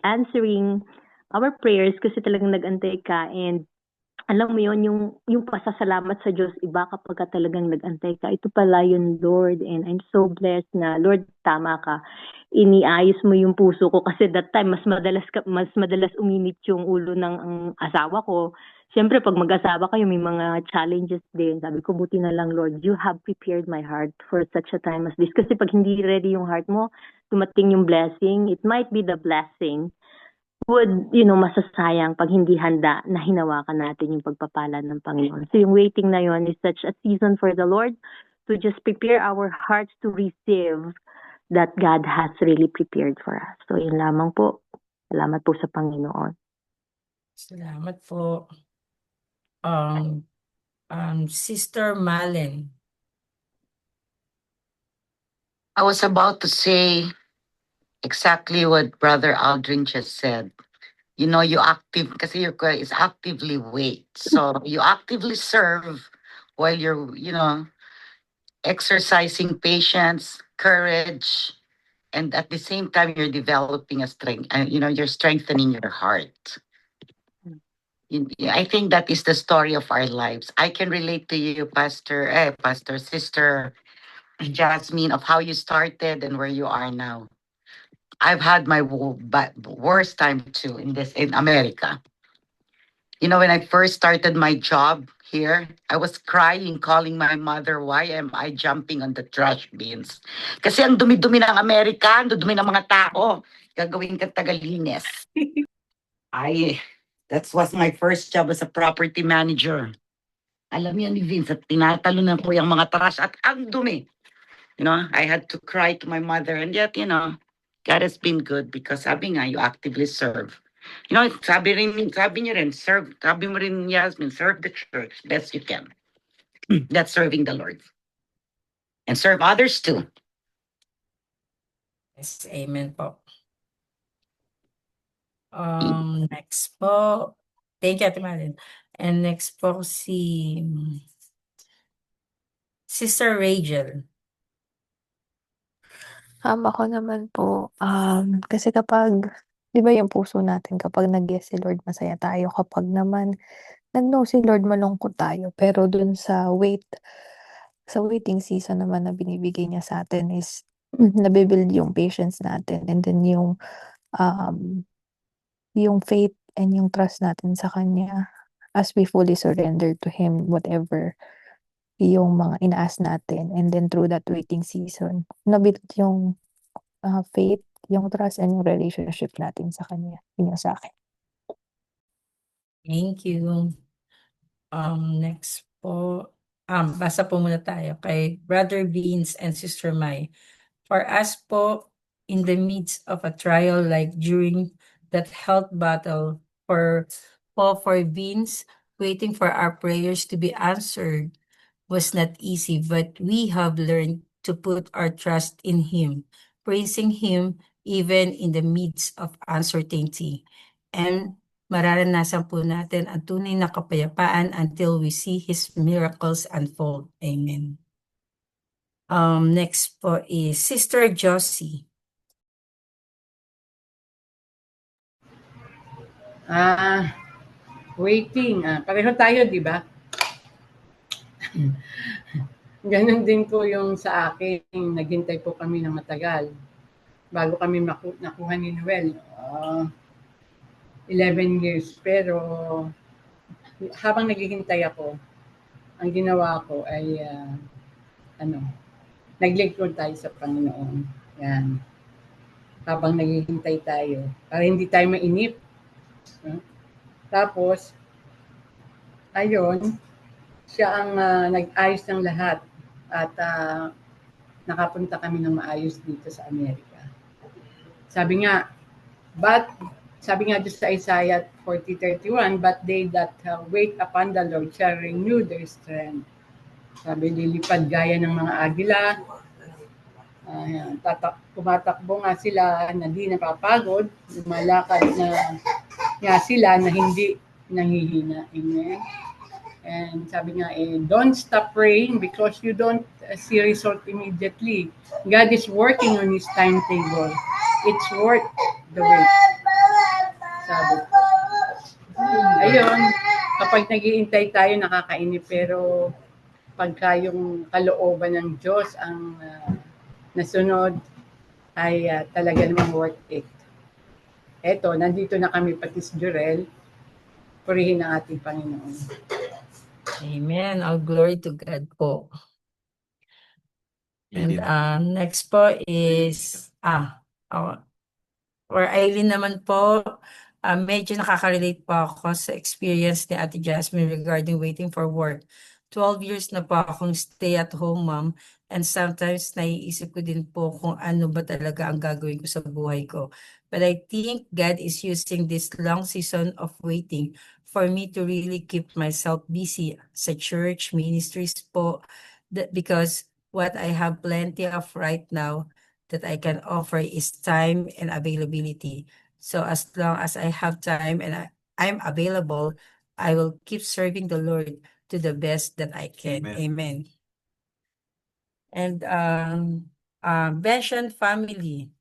answering our prayers kasi talagang nag-antay ka. And alam mo yun, yung pasasalamat sa Diyos, iba kapag ka talagang nag-antay ka. Ito pala yun, Lord. And I'm so blessed na, Lord, tama ka. Iniayos mo yung puso ko kasi that time, mas madalas uminit yung ulo ng asawa ko. Siyempre, pag mag-asawa kayo, may mga challenges din. Sabi ko, buti na lang, Lord, you have prepared my heart for such a time as this. Kasi pag hindi ready yung heart mo, dumating yung blessing, it might be the blessing would, masasayang pag hindi handa na hinawakan natin yung pagpapala ng Panginoon. So yung waiting na yun is such a season for the Lord to just prepare our hearts to receive that God has really prepared for us. So yun lamang po. Salamat po sa Panginoon. Salamat po. Sister Malen. I was about to say exactly what Brother Aldrin just said. Kasi your prayer is actively wait. So you actively serve while you're, exercising patience, courage, and at the same time you're developing a strength. You're strengthening your heart. I think that is the story of our lives. I can relate to you, Sister Jasmine, of how you started and where you are now. I've had my worst time too in America. You know, when I first started my job here, I was crying, calling my mother, why am I jumping on the trash bins? Kasi ang dumi-dumi ng Amerika, ang dumi ng mga tao. Gagawin kang tagalinis. That was my first job as a property manager. Alam niyo ni Vince, at tinatalunan ko yung mga trash at ang dumi. You know, I had to cry to my mother, and yet, you know, God has been good because sabi nga, you actively serve. You know, sabi niyo rin, sabi mo rin, Yasmin, serve the church best you can. That's serving the Lord. And serve others too. Yes, amen po. Next po. Thank you, Ate Marilyn. And next po si Sister Rachel. Ako naman po, kasi kapag, di ba yung puso natin, kapag nag-yes si Lord, masaya tayo. Kapag naman nag-no si Lord, malungkot tayo. Pero dun sa waiting season naman na binibigay niya sa atin is nabibuild yung patience natin, and then yung faith and yung trust natin sa Kanya as we fully surrender to Him whatever yung mga inaas natin. And then through that waiting season, nabuild yung faith, yung trust, and yung relationship natin sa Kanya. Yun yung sa akin. Thank you. Next po. Basa po muna tayo kay Brother Beans and Sister Mai. For us po, in the midst of a trial like during that health battle for Vince, waiting for our prayers to be answered was not easy, but we have learned to put our trust in Him, praising Him even in the midst of uncertainty. And mararanasan po natin ang tunay na kapayapaan until we see His miracles unfold. Amen. Next po is Sister Josie. Waiting. Pareho tayo, di ba? Ganon din po yung sa akin. Naghintay po kami ng matagal bago kami nakuha ni Noel. 11 years. Pero habang naghihintay ako, ang ginawa ko ay naglingkod tayo sa Panginoon. Yan. Habang naghihintay tayo. Para hindi tayo mainip. Tapos, ayun, siya ang nag-ayos ng lahat at nakapunta kami ng maayos dito sa Amerika. Sabi nga doon sa Isaiah 40:31, but they that wait upon the Lord shall renew their strength. Sabi, lilipad gaya ng mga agila. Tumatakbo nga sila na di napapagod, lumalakad na nga sila na hindi nanghihina. Amen. And sabi nga, don't stop praying because you don't see result immediately. God is working on His timetable. It's worth the wait. Sabi. Ayun, kapag nag-iintay tayo, nakakainip. Pero pagka yung kalooban ng Diyos ang nasunod, ay talaga namang worth it. Eto, nandito na kami pati si Jurel. Purihin ang ating Panginoon. Amen. All glory to God po. And next po is for Aileen naman po, medyo nakaka-relate po ako sa experience ni Ate Jasmine regarding waiting for work. 12 years na po akong stay-at-home mom, and sometimes naiisip ko din po kung ano ba talaga ang gagawin ko sa buhay ko. But I think God is using this long season of waiting for me to really keep myself busy sa church ministries po, because what I have plenty of right now that I can offer is time and availability. So as long as I have time and I'm available, I will keep serving the Lord to the best that I can. Amen. And Benson family.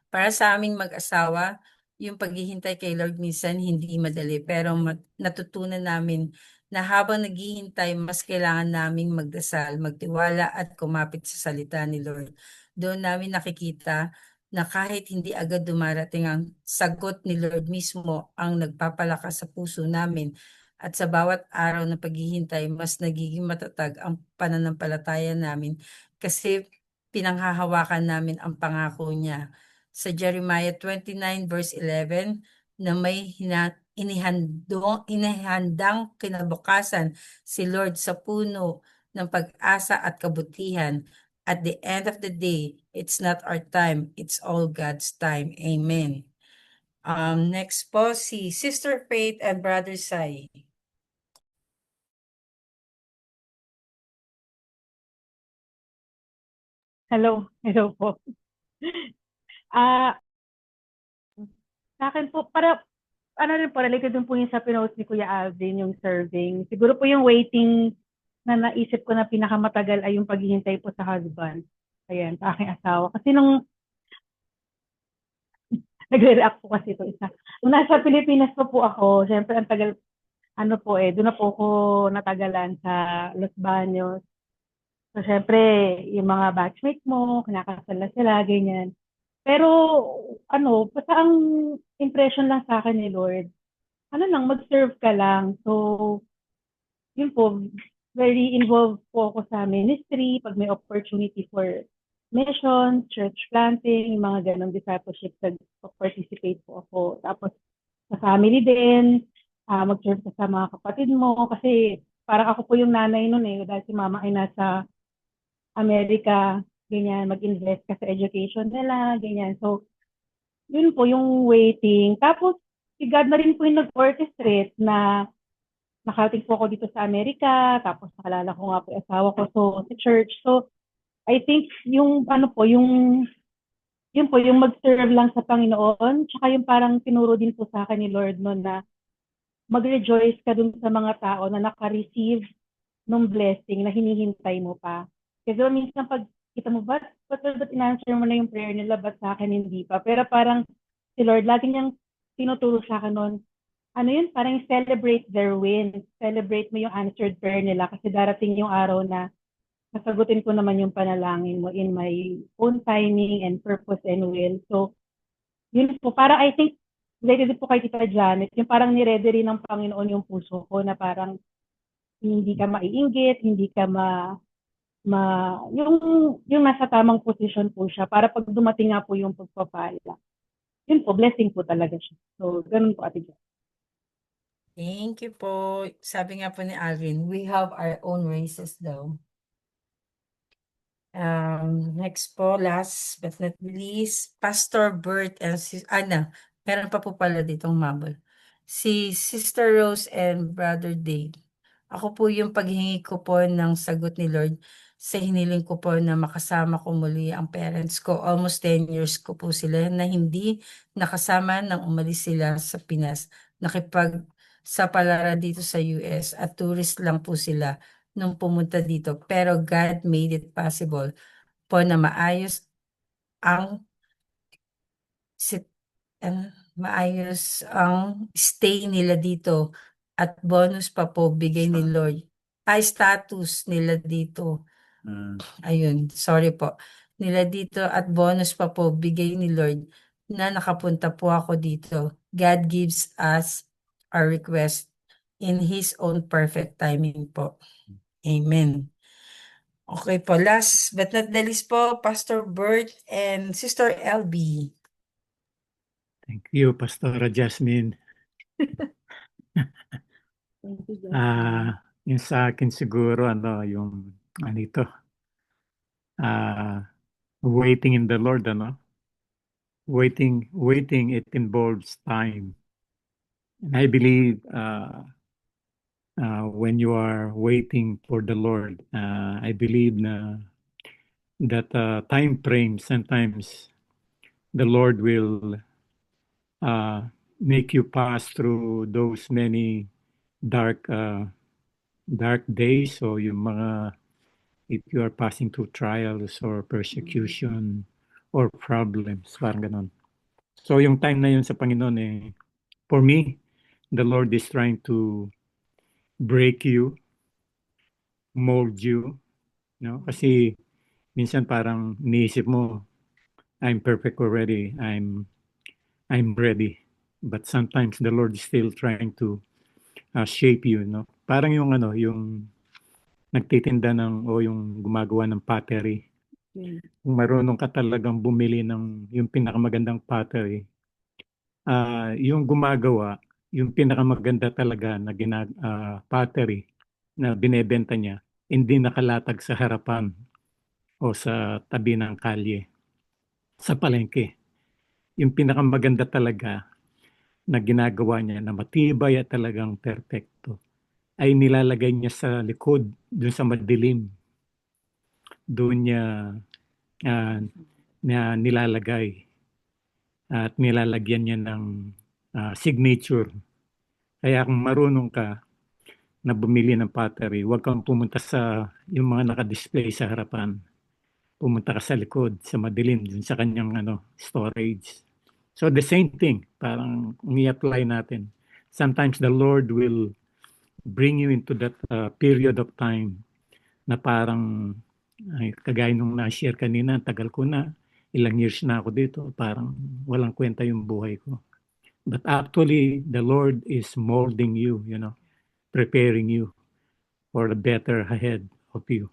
Para sa aming mag-asawa, yung paghihintay kay Lord minsan hindi madali, pero natutunan namin na habang naghihintay, mas kailangan naming magdasal, magtiwala at kumapit sa salita ni Lord. Doon namin nakikita na kahit hindi agad dumarating ang sagot ni Lord mismo ang nagpapalakas sa puso namin at sa bawat araw na paghihintay, mas nagiging matatag ang pananampalataya namin kasi pinanghahawakan namin ang pangako niya. Sa Jeremiah 29 verse 11, na may inihandang kinabukasan si Lord sa puno ng pag-asa at kabutihan. At the end of the day, it's not our time, it's all God's time. Amen. Next po, si Sister Faith and Brother Sai. Hello po. Ah, sa akin po, para rin po, related din po yung sa pinost ni Kuya Alvin, yung serving. Siguro po yung waiting na naisip ko na pinakamatagal ay yung paghihintay po sa husband. Ayan, sa aking asawa. Kasi nung nagre-react po kasi ito isa. Nung nasa Pilipinas po ako, syempre ang tagal, doon na po ako natagalan sa Los Baños. So, syempre, yung mga batchmate mo, kinakasal na sila, ganyan. Pero, basta ang impression lang sa akin ni Lord, mag-serve ka lang. So, yun po, very involved po ako sa ministry, pag may opportunity for mission, church planting, yung mga ganong discipleship, participate po ako. Tapos, sa family din, mag-serve ka sa mga kapatid mo, kasi parang ako po yung nanay nun dahil si mama ay nasa Amerika, ganyan, mag-invest ka sa education nila, ganyan. So, yun po yung waiting. Tapos, si God na rin po yung nag-orchestrate na nakarating po ako dito sa Amerika, tapos nakalala ko nga po yung asawa ko sa church. So, I think yung yun po, yung mag-serve lang sa Panginoon, tsaka yung parang tinuro din po sa akin ni Lord noon na mag-rejoice ka dun sa mga tao na naka-receive ng blessing na hinihintay mo pa. Kasi minsan pag kita mo, ba't in-answer mo na yung prayer nila, ba't sa akin hindi pa? Pero parang si Lord, lagi niyang tinuturo sa akin noon, parang celebrate their win. Celebrate mo yung answered prayer nila kasi darating yung araw na nasagutin ko naman yung panalangin mo in my own timing and purpose and will. So, yun po. Parang I think, related po kay Tita Janet, yung parang niredy rin ng Panginoon yung puso ko na parang hindi ka maiinggit, hindi ka yung nasa tamang posisyon po siya para pag dumating nga po yung pagpapala. Yun po, blessing po talaga siya. So, ganun po, Ate Janet. Thank you po. Sabi nga po ni Alvin, we have our own races daw. Next po, last but not least, Pastor Bert and Ana. Meron pa po pala ditong mabel. Si Sister Rose and Brother Dave. Ako po yung paghingi ko po ng sagot ni Lord sa hiniling ko po na makasama ko muli ang parents ko. Almost 10 years ko po sila na hindi nakasama nang umalis sila sa Pinas. Sa palara dito sa US at tourist lang po sila nung pumunta dito. Pero God made it possible po na sit, maayos ang stay nila dito at bonus pa po bigay ni Lord. Ay, status nila dito. Ayun, sorry po. Nila dito at bonus pa po bigay ni Lord na nakapunta po ako dito. God gives us our request in His own perfect timing po. Amen. Okay po, last but not the least po, Pastor Bert and Sister LB. Thank you, Pastora Jasmine. Thank you, Jasmine. Yung sa akin siguro, waiting in the Lord, Waiting, it involves time. And I believe when you are waiting for the Lord, I believe that time frame, sometimes the Lord will make you pass through those many dark days, o yung mga, if you are passing through trials or persecution or problems, parang ganon. So yung time na yun sa Panginoon, for me, the Lord is trying to break you, mold you, Kasi minsan parang iniisip mo, I'm perfect already. I'm ready. But sometimes the Lord is still trying to shape you, no? Parang yung yung nagtitinda o yung gumagawa ng pottery. Kung marunong ka talagang bumili ng yung pinakamagandang pottery, yung gumagawa, yung pinakamaganda talaga na pottery na binebenta niya, hindi nakalatag sa harapan o sa tabi ng kalye, sa palengke. Yung pinakamaganda talaga na ginagawa niya na matibay at talagang perpekto ay nilalagay niya sa likod, dun sa madilim. Doon niya nilalagay at nilalagyan niya ng signature. Kaya kung marunong ka na bumili ng pottery, huwag kang pumunta sa yung mga naka-display sa harapan. Pumunta ka sa likod, sa madilim, dun sa kanyang storage. So the same thing, parang i-apply natin. Sometimes the Lord will bring you into that period of time na parang kagaya nung na-share kanina, tagal ko na, ilang years na ako dito, parang walang kwenta yung buhay ko. But actually, the Lord is molding you, preparing you for the better ahead of you.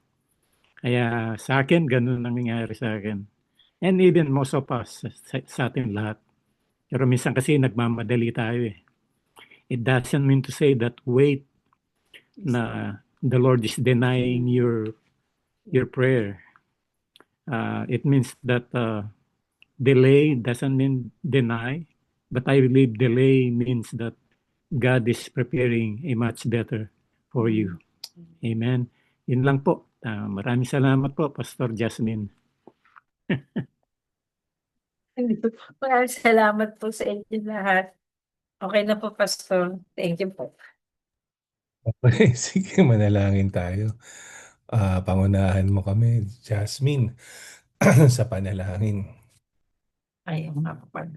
Kaya sa akin, ganun nangyayari sa akin. And even most of us, sa atin lahat. Pero minsan kasi nagmamadali tayo eh. It doesn't mean to say that wait na the Lord is denying your prayer. It means that delay doesn't mean deny, but I believe delay means that God is preparing a much better for you. Amen. Yun lang po. Maraming salamat po, Pastor Jasmine. Maraming salamat po sa inyo lahat. Okay na po, Pastor. Thank you po. Okay, sige, manalangin tayo. Pangunahan mo kami, Jasmine, sa panalangin. Ayaw nga po pala.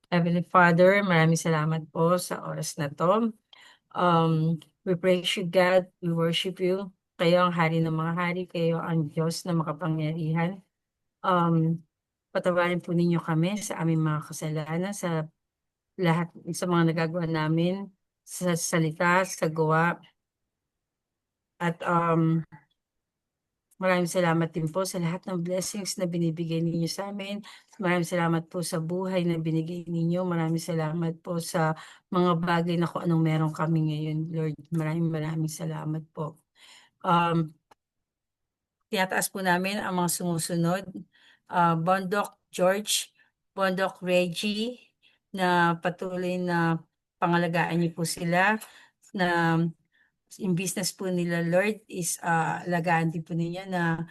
Heavenly Father, maraming salamat po sa oras na to. We praise you, God. We worship you. Kayo ang hari ng mga hari. Kayo ang Diyos na makapangyarihan. Patawarin po ninyo kami sa aming mga kasalanan, sa lahat, sa mga nagagawa namin, sa salita, sa gawa. At maraming salamat din po sa lahat ng blessings na binibigay ninyo sa amin. Maraming salamat po sa buhay na binigay ninyo. Maraming salamat po sa mga bagay na kung anong meron kami ngayon, Lord. Maraming salamat po. Tinataas po namin ang mga sumusunod. Bondok George, Bondok Reggie, na patuloy na pangalagaan niyo po sila, na yung business po nila, Lord, is alagaan din po ninyo na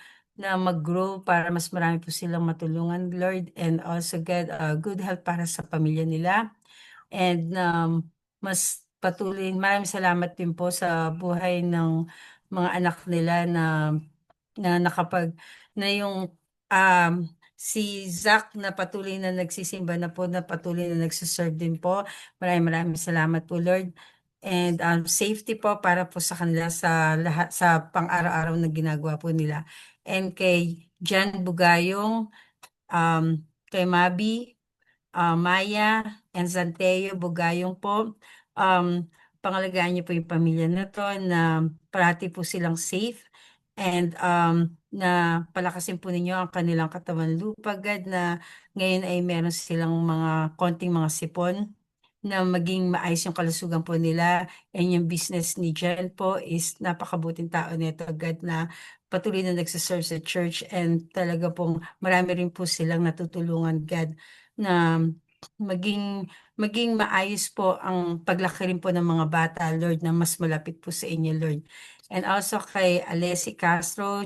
mag-grow para mas marami po silang matulungan, Lord, and also God, good health para sa pamilya nila. And mas patuloy, maraming salamat din po sa buhay ng mga anak nila na yung si Zach na patuloy na nagsisimba na po, na patuloy na nagsiserve din po. Maraming salamat po, Lord. And safety po para po sa kanila sa lahat, sa pang-araw-araw na ginagawa po nila. And kay Jan Bugayong, kay Mabi, Maya, and Santeo Bugayong po, pangalagaan niyo po yung pamilya na to, na parati po silang safe. And na palakasin po ninyo ang kanilang katawan lupa, God, na ngayon ay meron silang mga konting mga sipon, na maging maayos yung kalusugan po nila. And yung business ni Jen po is napakabuting tao nito, God, na patuloy na nagsaserve sa church, and talaga pong marami rin po silang natutulungan, God, na maging maayos po ang paglaki rin po ng mga bata, Lord, na mas malapit po sa inyo, Lord. And also kay Alessi Castro,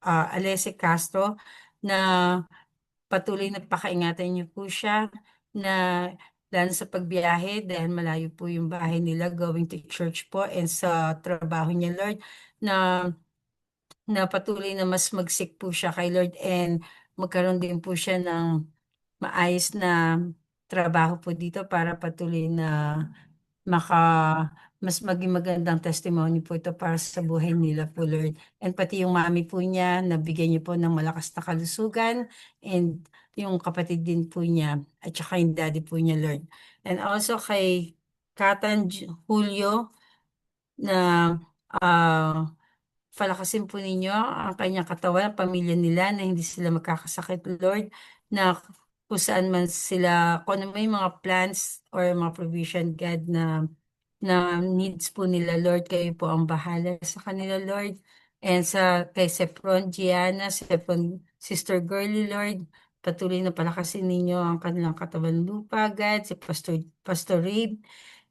Alessi Castro, na patuloy na pakaingatan niyo po siya, na lalo sa pagbiyahe dahil malayo po yung bahay nila going to church po, and sa trabaho niya, Lord, na patuloy na mas magsik po siya kay Lord, and magkaroon din po siya ng maayos na trabaho po dito para patuloy na mas maging magandang testimony po ito para sa buhay nila po, Lord. And pati yung mami po niya, nabigyan niyo po ng malakas na kalusugan, and yung kapatid din po niya, at saka yung daddy po niya, Lord. And also kay Julio, na ah palakasin po ninyo ang kanyang katawan, ang pamilya nila, na hindi sila magkakasakit, Lord, na kung saan man sila, kung ano may mga plans or mga provision, God, na needs po nila, Lord, kayo po ang bahala sa kanila, Lord. And kay Sepron, Gianna, Sepron, Sister Girly, Lord, patuloy na palakasin ninyo ang kanilang katawan lupa, God, si Pastor Rib,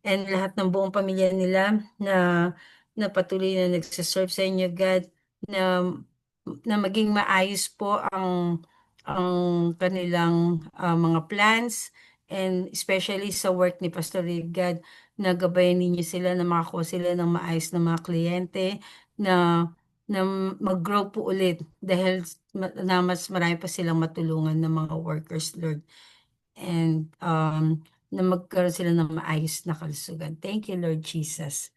and lahat ng buong pamilya nila na patuloy na nagsiserve sa inyo, God, na maging maayos po ang kanilang mga plans, and especially sa work ni Pastor Reed, God, na gabayan ninyo sila na makakuha sila ng maayos na mga kliyente, na na mag-grow po ulit dahil na mas marami pa silang matulungan ng mga workers, Lord. And na magkaroon sila ng maayos na kalusugan. Thank you, Lord Jesus.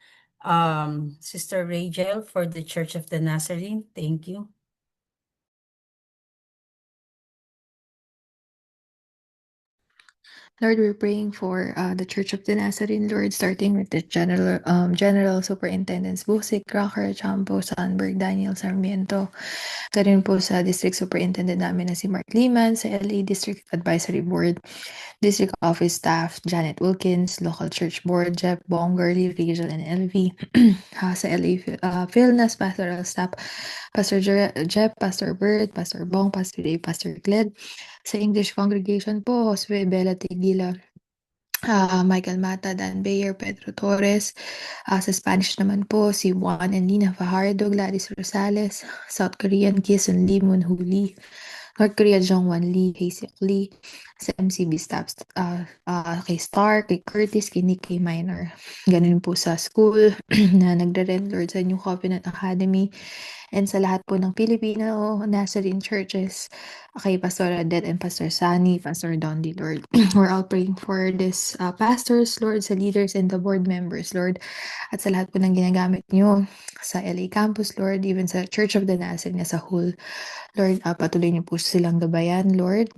Sister Rachel for the Church of the Nazarene, thank you. Lord, we're praying for the Church of the Nazarene, Lord, starting with the General Superintendents Busik, Crocker, Champo, Sandberg, Daniel Sarmiento. Ganun po sa District Superintendent namin na si Mark Liman, sa LA District Advisory Board, District Office Staff, Janet Wilkins, Local Church Board, Jeff Bonger, Lee Rizal, and LV. Sa LA Philnas Pastoral Staff, Pastor Jeff, Pastor Bert, Pastor Bong, Pastor Dave, Pastor Gled. Sa English Congregation po, Josue Bella Tigila, Michael Mata, Dan Bayer, Pedro Torres. Sa Spanish naman po, si Juan and Lina Fajardo, Gladys Rosales. South Korean, Kisun Lee, Moon Hoo Lee. North Korea, Jongwon Lee, Haesiok Lee. Sa MCB staff, kay Star, kay Curtis, kay Nick, kay Minor. Ganun po sa school na nagre-rent, Lord, sa New Covenant Academy. And sa lahat po ng Filipino Nazarene churches, kay Pastor Adet and Pastor Sani, Pastor Dondi, Lord. We're all praying for this pastors, Lord, sa leaders and the board members, Lord. At sa lahat po ng ginagamit nyo sa LA campus, Lord, even sa Church of the Nazarene as a whole. Lord, patuloy niyo po silang gabayan, Lord,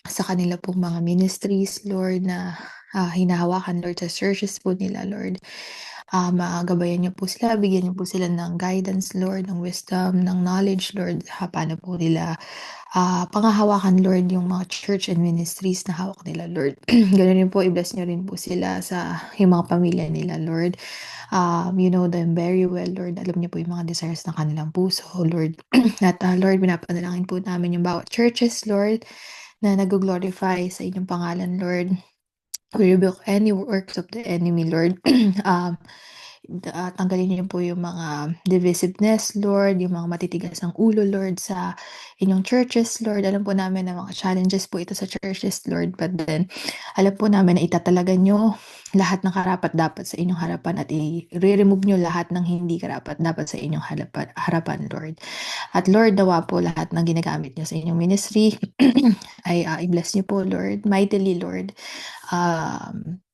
sa kanila pong mga ministries, Lord, na hinahawakan, Lord, sa churches po nila, Lord. Magabayan niyo po sila, bigyan niyo po sila ng guidance, Lord, ng wisdom, ng knowledge, Lord, paano po nila pangahawakan, Lord, yung mga church and ministries na hawak nila, Lord. Ganun din po, i-bless niyo rin po sila sa yung mga pamilya nila, Lord. You know them very well, Lord. Alam niyo po yung mga desires ng kanilang puso, Lord. At Lord, pinapanalangin po namin yung bawat churches, Lord, na nag-glorify sa inyong pangalan, Lord. We rebuke any works of the enemy, Lord. Tanggalin niyo po yung mga divisiveness, Lord, yung mga matitigas ng ulo, Lord, sa inyong churches, Lord. Alam po namin na mga challenges po ito sa churches, Lord, but then alam po namin na itatalaga nyo lahat ng karapat-dapat sa inyong harapan at i-remove nyo lahat ng hindi karapat-dapat sa inyong harapan, Lord. At Lord, nawa po lahat ng ginagamit nyo sa inyong ministry ay i-bless nyo po, Lord, mightily, Lord.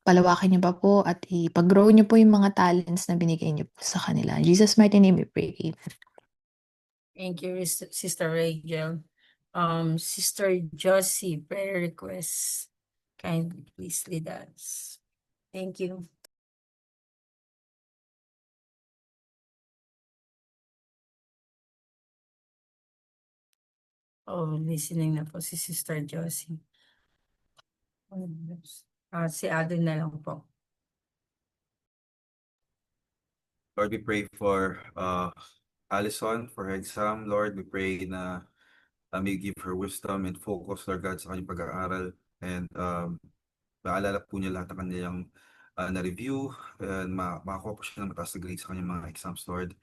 Palawakin niyo pa po at ipag-grow niyo po yung mga talents na binigay niyo po sa kanila. In Jesus' mighty name we pray. Amen. Thank you, Sister Rachel. Sister Josie, prayer requests. Kindly please lead us. Thank you. Listening na po si Sister Josie. Si Alden na lang po. Lord, we pray for Allison for her exam. Lord, we pray na may give her wisdom and focus, Lord God, sa kanyang pag-aaral. And maalala po niya lahat ng kanyang na-review and makakuha po siya ng mataas na grade sa kanyang mga exams, Lord.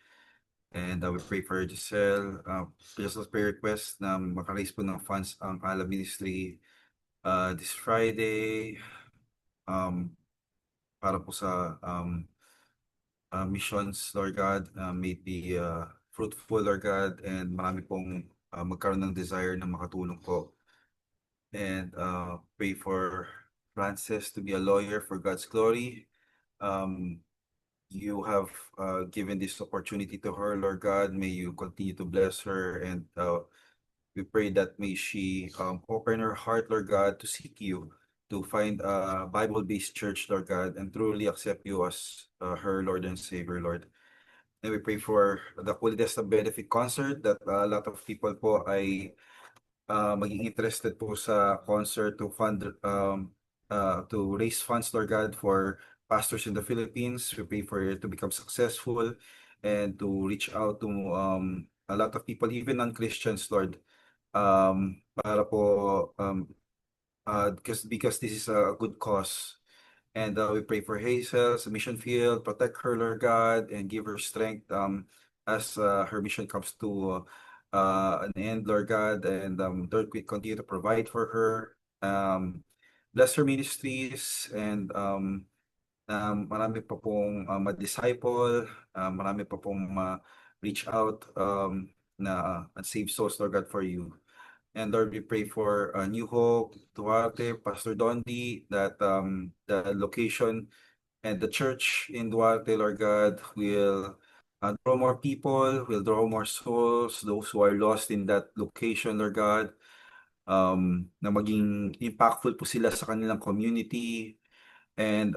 And we pray for Giselle. Just a prayer request na makaraise po ng funds ang Ala Ministry this Friday para po sa missions, Lord God. May it be fruitful, Lord God, and marami pong magkaroon ng desire na makatulong po. And pray for Francis to be a lawyer for God's glory. you have given this opportunity to her, Lord God. May you continue to bless her, and we pray that may she open her heart, Lord God, to seek you, to find a Bible-based church, Lord God, and truly accept you as her Lord and Savior, Lord. And we pray for the Holiness of Benefit concert, that a lot of people po ay maging interested po sa concert to fund to raise funds, Lord God, for pastors in the Philippines. We pray for it to become successful and to reach out to a lot of people, even non-Christians, Lord. Para po because this is a good cause. And we pray for Hazel's mission field, protect her, Lord God, and give her strength as her mission comes to an end, Lord God. And Lord, we continue to provide for her. Bless her ministries, and marami pa pong ma-disciple, marami pa pong ma-reach out na save souls, Lord God, for you. And Lord, we pray for New Hope, Duarte, Pastor Dondi, that the location and the church in Duarte, Lord God, will draw more people, will draw more souls, those who are lost in that location, Lord God, na maging impactful po sila sa kanilang community, and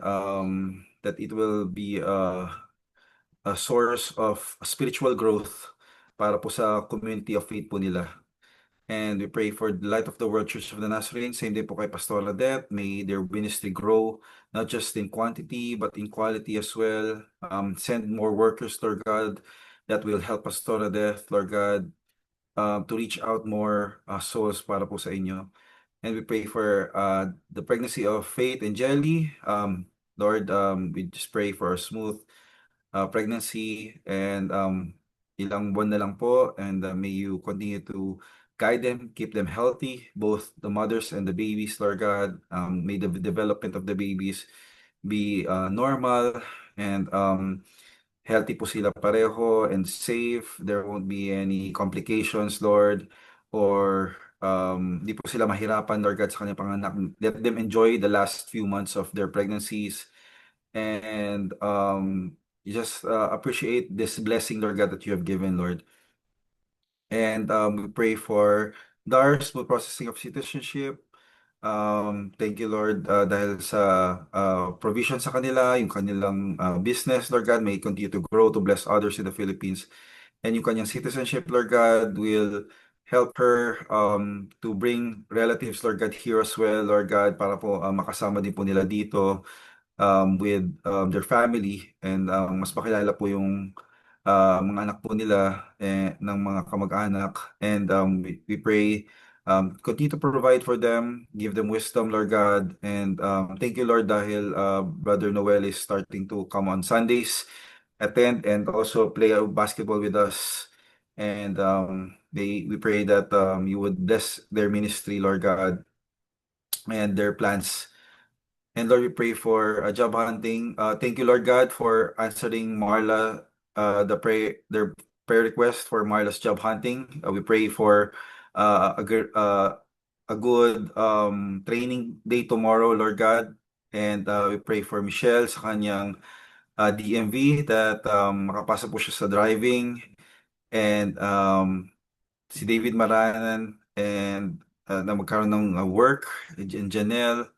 that it will be a source of spiritual growth para po sa community of faith po nila. And we pray for the Light of the World Church of the Nazarene. Same day po kay Pastor Adet. May their ministry grow, not just in quantity, but in quality as well. Send more workers, Lord God, that will help Pastor Adet, Lord God, to reach out more souls para po sa inyo. And we pray for the pregnancy of Faith and Jelly. Lord, we just pray for a smooth pregnancy, and ilang buwan na lang po, and may you continue to guide them, keep them healthy, both the mothers and the babies, Lord God. May the development of the babies be normal, and healthy po sila pareho and safe. There won't be any complications, Lord, or di po sila mahirapan, Lord God, sa kanyang panganak. Let them enjoy the last few months of their pregnancies, and you just appreciate this blessing, Lord God, that you have given, Lord. And we pray for Dar's smooth processing of citizenship. Thank you, Lord, dahil sa provision sa kanila, yung kanilang business, Lord God, may continue to grow to bless others in the Philippines. And yung kanyang citizenship, Lord God, will help her to bring relatives, Lord God, here as well, Lord God, para po makasama din po nila dito with their family, and mas makilala po yung mga anak po nila ng mga kamag-anak. And we pray, continue to provide for them, give them wisdom, Lord God. And thank you, Lord, dahil Brother Noel is starting to come on Sundays, attend, and also play basketball with us. And we pray that you would bless their ministry, Lord God, and their plans. And Lord, we pray for job hunting. Thank you, Lord God, for answering Marla their prayer request for Marla's job hunting. We pray for a good training day tomorrow, Lord God. And we pray for Michelle sa kanyang DMV, that makapasa po siya sa driving. And si David Maranan, and na magkaroon ng work, and Janelle,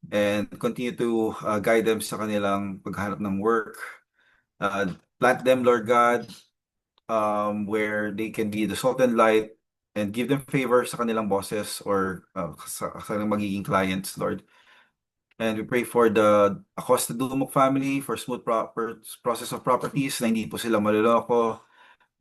and continue to guide them sa kanilang paghanap ng work. Plant them, Lord God, where they can be the salt and light, and give them favor sa kanilang bosses, or sa kanilang magiging clients, Lord. And we pray for the Acosta Dumok family for smooth process of properties, na hindi po sila maluloko,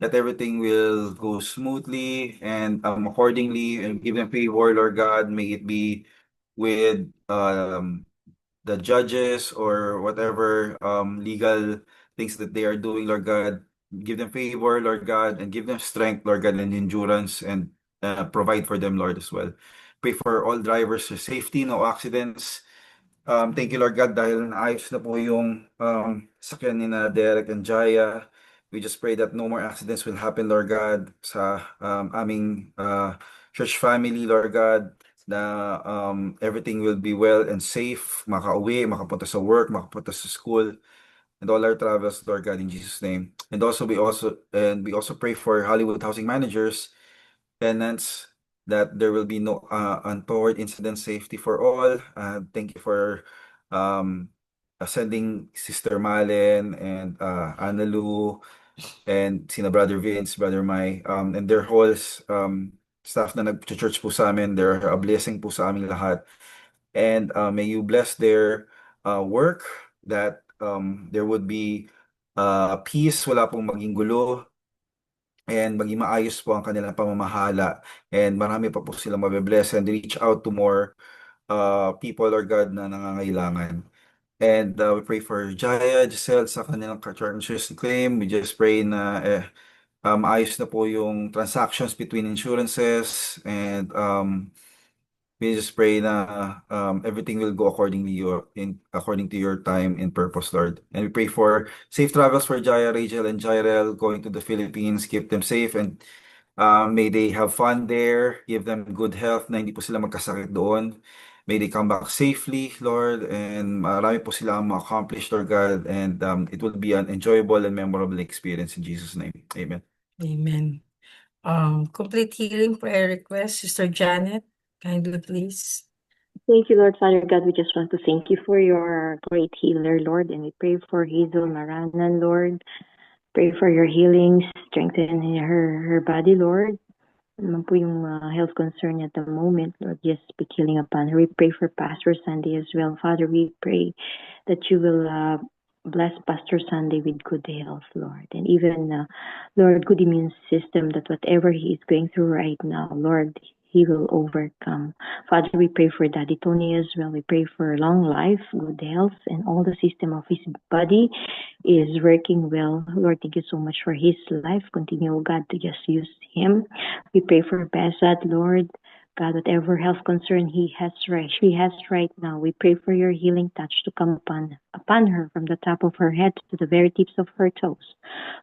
that everything will go smoothly and accordingly, and give them favor, Lord God. May it be with the judges or whatever legal things that they are doing, Lord God. Give them favor, Lord God, and give them strength, Lord God, and endurance, and provide for them, Lord, as well. Pray for all drivers for safety, no accidents. Thank you, Lord God, dahil naayos na po yung sakyan ni na Derek and Jaya. We just pray that no more accidents will happen, Lord God, sa aming church family, Lord God. na everything will be well and safe, makauwi, makapunta sa work, makapunta sa school, and all our travels, Lord God, in Jesus' name. And we also pray for Hollywood housing managers, tenants, that there will be no untoward incident, safety for all. Thank you for um, sending Sister Malen and Analu and sina Brother Vince, Brother Mai, and their whole staff na nag-church po sa amin. They're a blessing po sa aming lahat. And may you bless their work, that there would be peace, wala pong maging gulo, and maging maayos po ang kanilang pamamahala. And marami pa po silang mabibless and reach out to more people, or God, na nangangailangan. And we pray for Jaya, Giselle sa kanilang insurance claim. We just pray na ayos na po yung transactions between insurances, and we just pray na everything will go according to your time and purpose, Lord. And we pray for safe travels for Jaya, Rachel, and Jairel going to the Philippines. Keep them safe, and may they have fun there. Give them good health, na hindi po sila magkasakit doon. May they come back safely, Lord, and marami po sila ma-accomplish, Lord God, and it will be an enjoyable and memorable experience in Jesus' name. Amen. Amen. Complete healing prayer request, Sister Janet, kindly please. Thank you, Lord Father God. We just want to thank you for your great healer, Lord, and we pray for Hazel Maranan, Lord. Pray for your healing, strengthen her body, Lord. Ano po yung health concern niya at the moment, Lord, just speak healing upon her. We pray for Pastor Sunday as well. Father, we pray that you will bless Pastor Sunday with good health, Lord, and even, Lord, good immune system, that whatever he is going through right now, Lord, he will overcome. Father, we pray for Daddy Tony as well. We pray for long life, good health, and all the system of his body is working well. Lord, thank you so much for his life. Continue, God, to just use him. We pray for Besat, Lord. God, whatever health concern she has right now, we pray for your healing touch to come upon her from the top of her head to the very tips of her toes.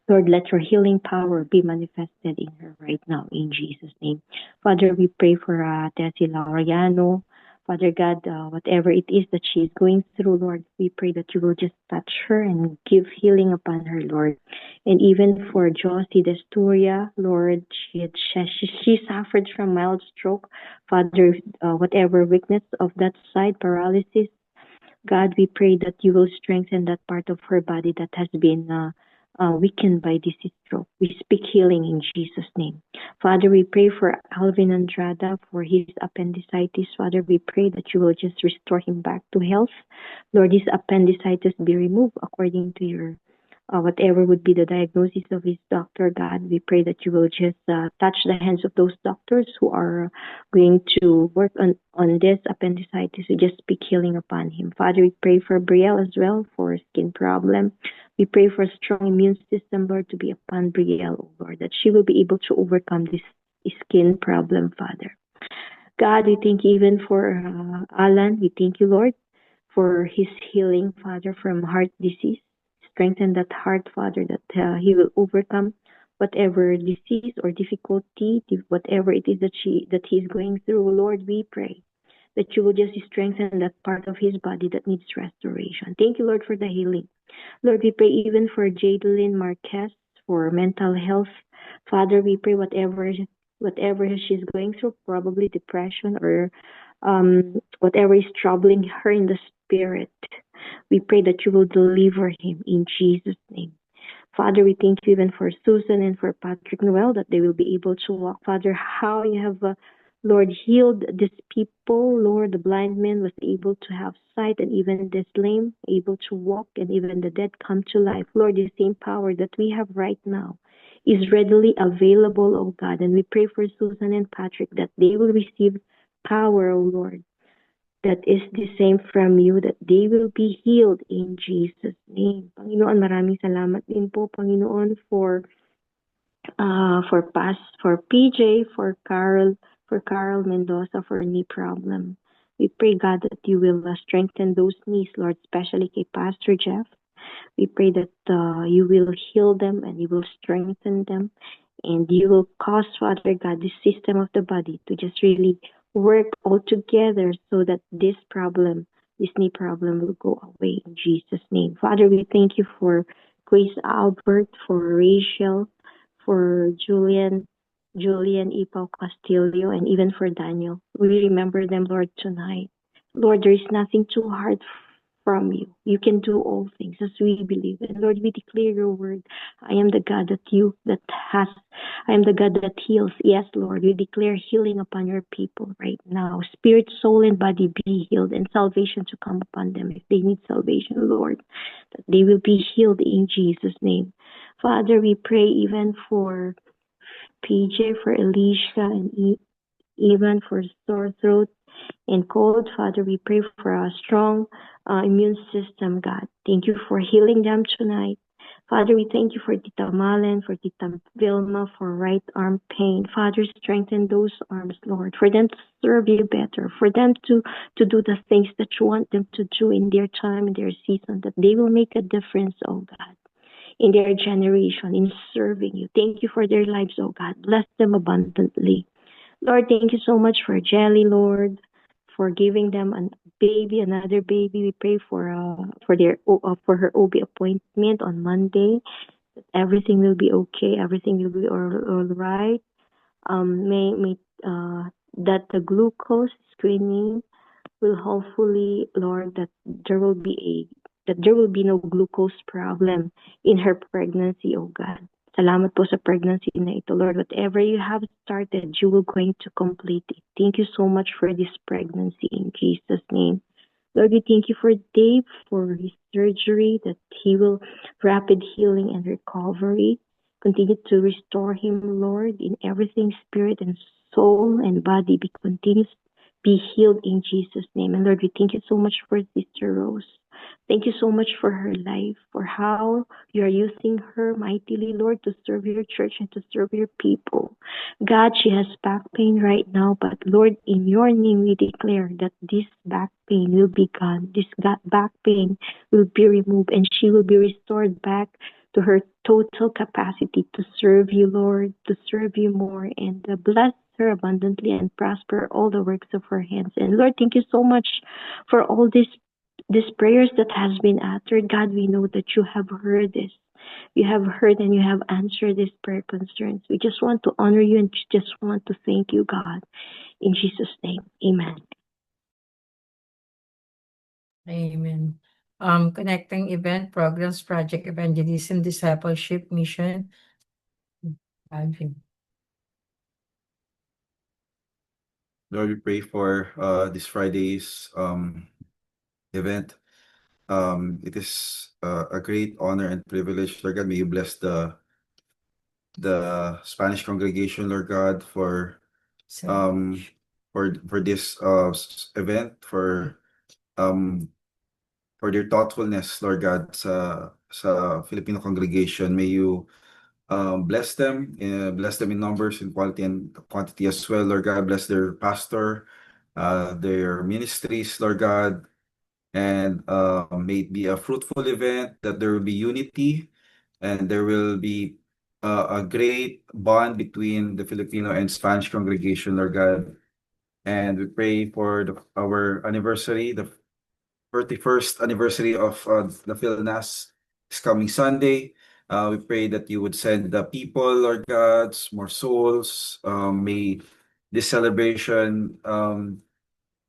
Lord, let your healing power be manifested in her right now, in Jesus' name. Father, we pray for Tessie Laureano. Father God, whatever it is that she is going through, Lord, we pray that you will just touch her and give healing upon her, Lord. And even for Josie Desturia, Lord, she suffered from mild stroke. Father, whatever weakness of that side, paralysis, God, we pray that you will strengthen that part of her body that has been weakened by this stroke. We speak healing in Jesus' name. Father, we pray for Alvin Andrada for his appendicitis. Father, we pray that you will just restore him back to health. Lord, his appendicitis be removed according to your whatever would be the diagnosis of his doctor. God, we pray that you will just touch the hands of those doctors who are going to work on this appendicitis. We just speak healing upon him. Father, we pray for Brielle as well for skin problem. We pray for a strong immune system, Lord, to be upon Brielle, oh Lord, that she will be able to overcome this skin problem, Father. God, we thank you even for Alan. We thank you, Lord, for his healing, Father, from heart disease. Strengthen that heart, Father, that he will overcome whatever disease or difficulty, whatever it is that he is going through. Lord, we pray that you will just strengthen that part of his body that needs restoration. Thank you, Lord, for the healing. Lord, we pray even for Jadeline Marquez for mental health. Father, we pray whatever she's going through, probably depression or whatever is troubling her in the spirit, we pray that you will deliver him in Jesus' name. Father, we thank you even for Susan and for Patrick Noel, that they will be able to walk. Father, how you have, Lord, healed these people. Lord, the blind man was able to have sight, and even this lame able to walk, and even the dead come to life. Lord, the same power that we have right now is readily available, oh God. And we pray for Susan and Patrick that they will receive power, oh Lord, that is the same from you, that they will be healed in Jesus' name. Panginoon, maraming salamat din po, Panginoon, for PJ, for Carl Mendoza, for knee problem. We pray, God, that you will strengthen those knees, Lord, especially kay Pastor Jeff. We pray that you will heal them and you will strengthen them, and you will cause, Father God, the system of the body to just really work all together so that this problem, this knee problem, will go away in Jesus' name. Father, we thank you for Grace Albert, for Rachel, for Julian Ipao Castillo, and even for Daniel. We remember them, Lord, tonight. Lord, there is nothing too hard from you. You can do all things as we believe. And Lord, we declare your word. I am the God I am the God that heals. Yes, Lord, we declare healing upon your people right now. Spirit, soul, and body be healed, and salvation to come upon them if they need salvation, Lord, that they will be healed in Jesus' name. Father, we pray even for PJ, for Alicia, and even for sore throat and cold. Father, we pray for a strong immune system, God. Thank you for healing them tonight. Father, we thank you for Tita Malen, for Tita Vilma, for right arm pain. Father, strengthen those arms, Lord, for them to serve you better, for them to do the things that you want them to do in their time, in their season, that they will make a difference, oh God, in their generation, in serving you. Thank you for their lives, oh God. Bless them abundantly. Lord, thank you so much for Jelly, Lord, for giving them a baby, another baby. We pray for her OB appointment on Monday. That everything will be okay. Everything will be all right. May that the glucose screening will hopefully, Lord, that there will be no glucose problem in her pregnancy, oh God. Salamat po sa pregnancy na ito, Lord. Whatever you have started, you will going to complete it. Thank you so much for this pregnancy in Jesus' name. Lord, we thank you for Dave, for his surgery, that he will rapid healing and recovery. Continue to restore him, Lord, in everything, spirit and soul and body. Be healed in Jesus' name. And Lord, we thank you so much for Sister Rose. Thank you so much for her life, for how you are using her mightily, Lord, to serve your church and to serve your people. God, she has back pain right now, but Lord, in your name we declare that this back pain will be gone. This back pain will be removed, and she will be restored back to her total capacity to serve you, Lord, to serve you more, and bless her abundantly and prosper all the works of her hands. And Lord, thank you so much for all these prayers that has been uttered. God, we know that you have heard this. You have heard and you have answered these prayer concerns. We just want to honor you and just want to thank you, God. In Jesus' name, amen. Amen. Connecting event, programs, project, evangelism, discipleship, mission. Alvin. Lord, we pray for this Friday's event. It is a great honor and privilege, Lord God. May you bless the Spanish congregation, Lord God, for this event, for their thoughtfulness, Lord God, sa Filipino congregation. May you bless them in numbers, in quality and quantity as well, Lord God. Bless their pastor, their ministries, Lord God, and may it be a fruitful event, that there will be unity, and there will be a great bond between the Filipino and Spanish congregation, Lord God. And we pray for our anniversary, the 31st anniversary of the Philnas is coming Sunday. We pray that you would send the people, Lord God, more souls. May this celebration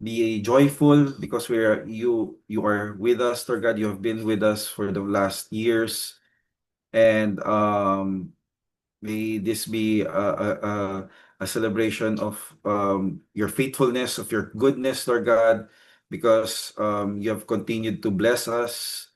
be joyful, because you are with us, Lord God. You have been with us for the last years, and may this be a celebration of your faithfulness, of your goodness, Lord God, because you have continued to bless us.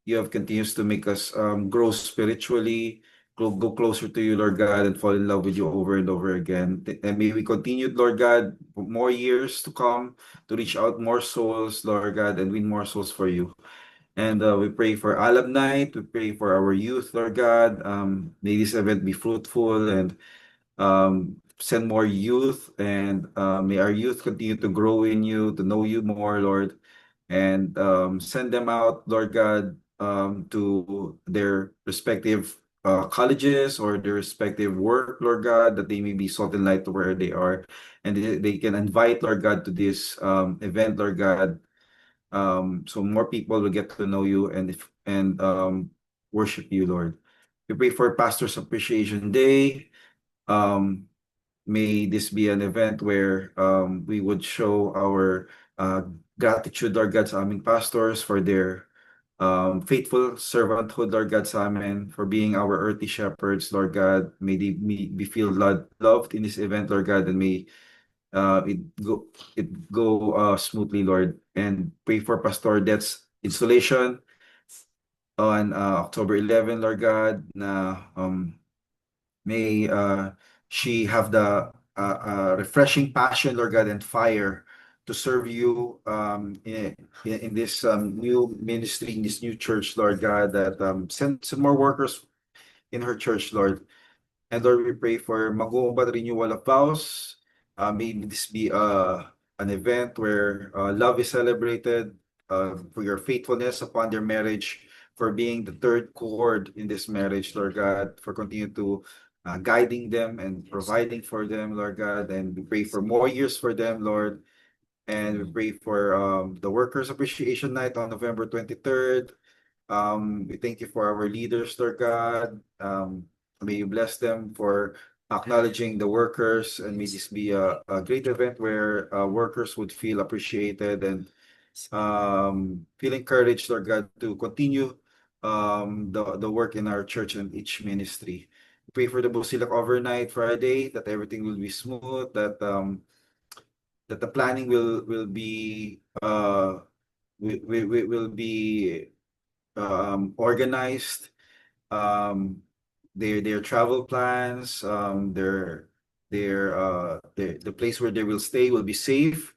You have continued to make us grow spiritually, go closer to you, Lord God, and fall in love with you over and over again. And may we continue, Lord God, for more years to come, to reach out more souls, Lord God, and win more souls for you. And we pray for Alab Night. We pray for our youth, Lord God. May this event be fruitful, and send more youth, and may our youth continue to grow in you, to know you more, Lord, and send them out, Lord God, to their respective colleges or their respective work, Lord God, that they may be salt and light to where they are, and they can invite, Lord God, to this event, Lord God, so more people will get to know you and worship you, Lord. We pray for Pastors Appreciation Day. Um, May this be an event where we would show our gratitude, Lord God, sa aming pastors for their faithful servanthood, Lord God, sa amin, for being our earthly shepherds, Lord God. May they be feel loved in this event, Lord God, and may it go smoothly, Lord. And pray for Pastor Det's installation on October 11, Lord God, na may she have the refreshing passion, Lord God, and fire to serve you in this new ministry, in this new church, Lord God, that send some more workers in her church, Lord. And Lord, we pray for Mag-uubad renewal of vows. May this be an event where love is celebrated, for your faithfulness upon their marriage, for being the third cord in this marriage, Lord God, for continue to guiding them and providing for them, Lord God. And we pray for more years for them, Lord. And we pray for the Workers' Appreciation Night on November 23rd. We thank you for our leaders, Lord God. May you bless them for acknowledging the workers, and may this be a great event where workers would feel appreciated and feel encouraged, Lord God, to continue the work in our church and each ministry. Pray for the Busilak overnight Friday, that everything will be smooth, that the planning will be will be organized, um, their travel plans, the place where they will stay will be safe.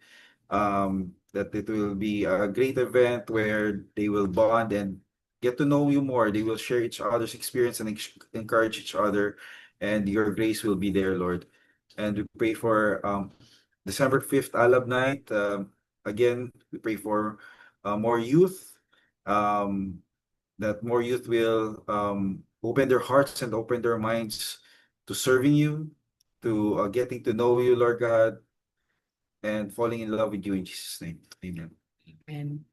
That it will be a great event where they will bond and get to know you more. They will share each other's experience and encourage each other, and your grace will be there, Lord. And we pray for December 5th, Alab Night. Again, we pray for more youth. Um, that more youth will open their hearts and open their minds to serving you, to getting to know you, Lord God, and falling in love with you in Jesus' name. Amen.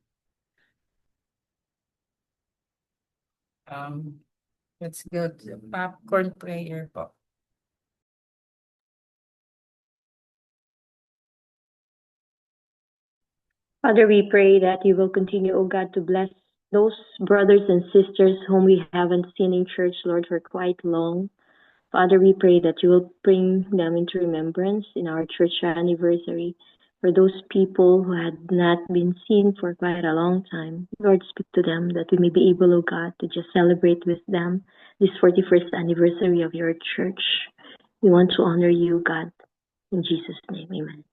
And let's go to the popcorn prayer po. Father, we pray that you will continue, O God, to bless those brothers and sisters whom we haven't seen in church, Lord, for quite long. Father, we pray that you will bring them into remembrance in our church anniversary. For those people who had not been seen for quite a long time, Lord, speak to them that we may be able, O God, to just celebrate with them this 41st anniversary of your church. We want to honor you, God. In Jesus' name, amen.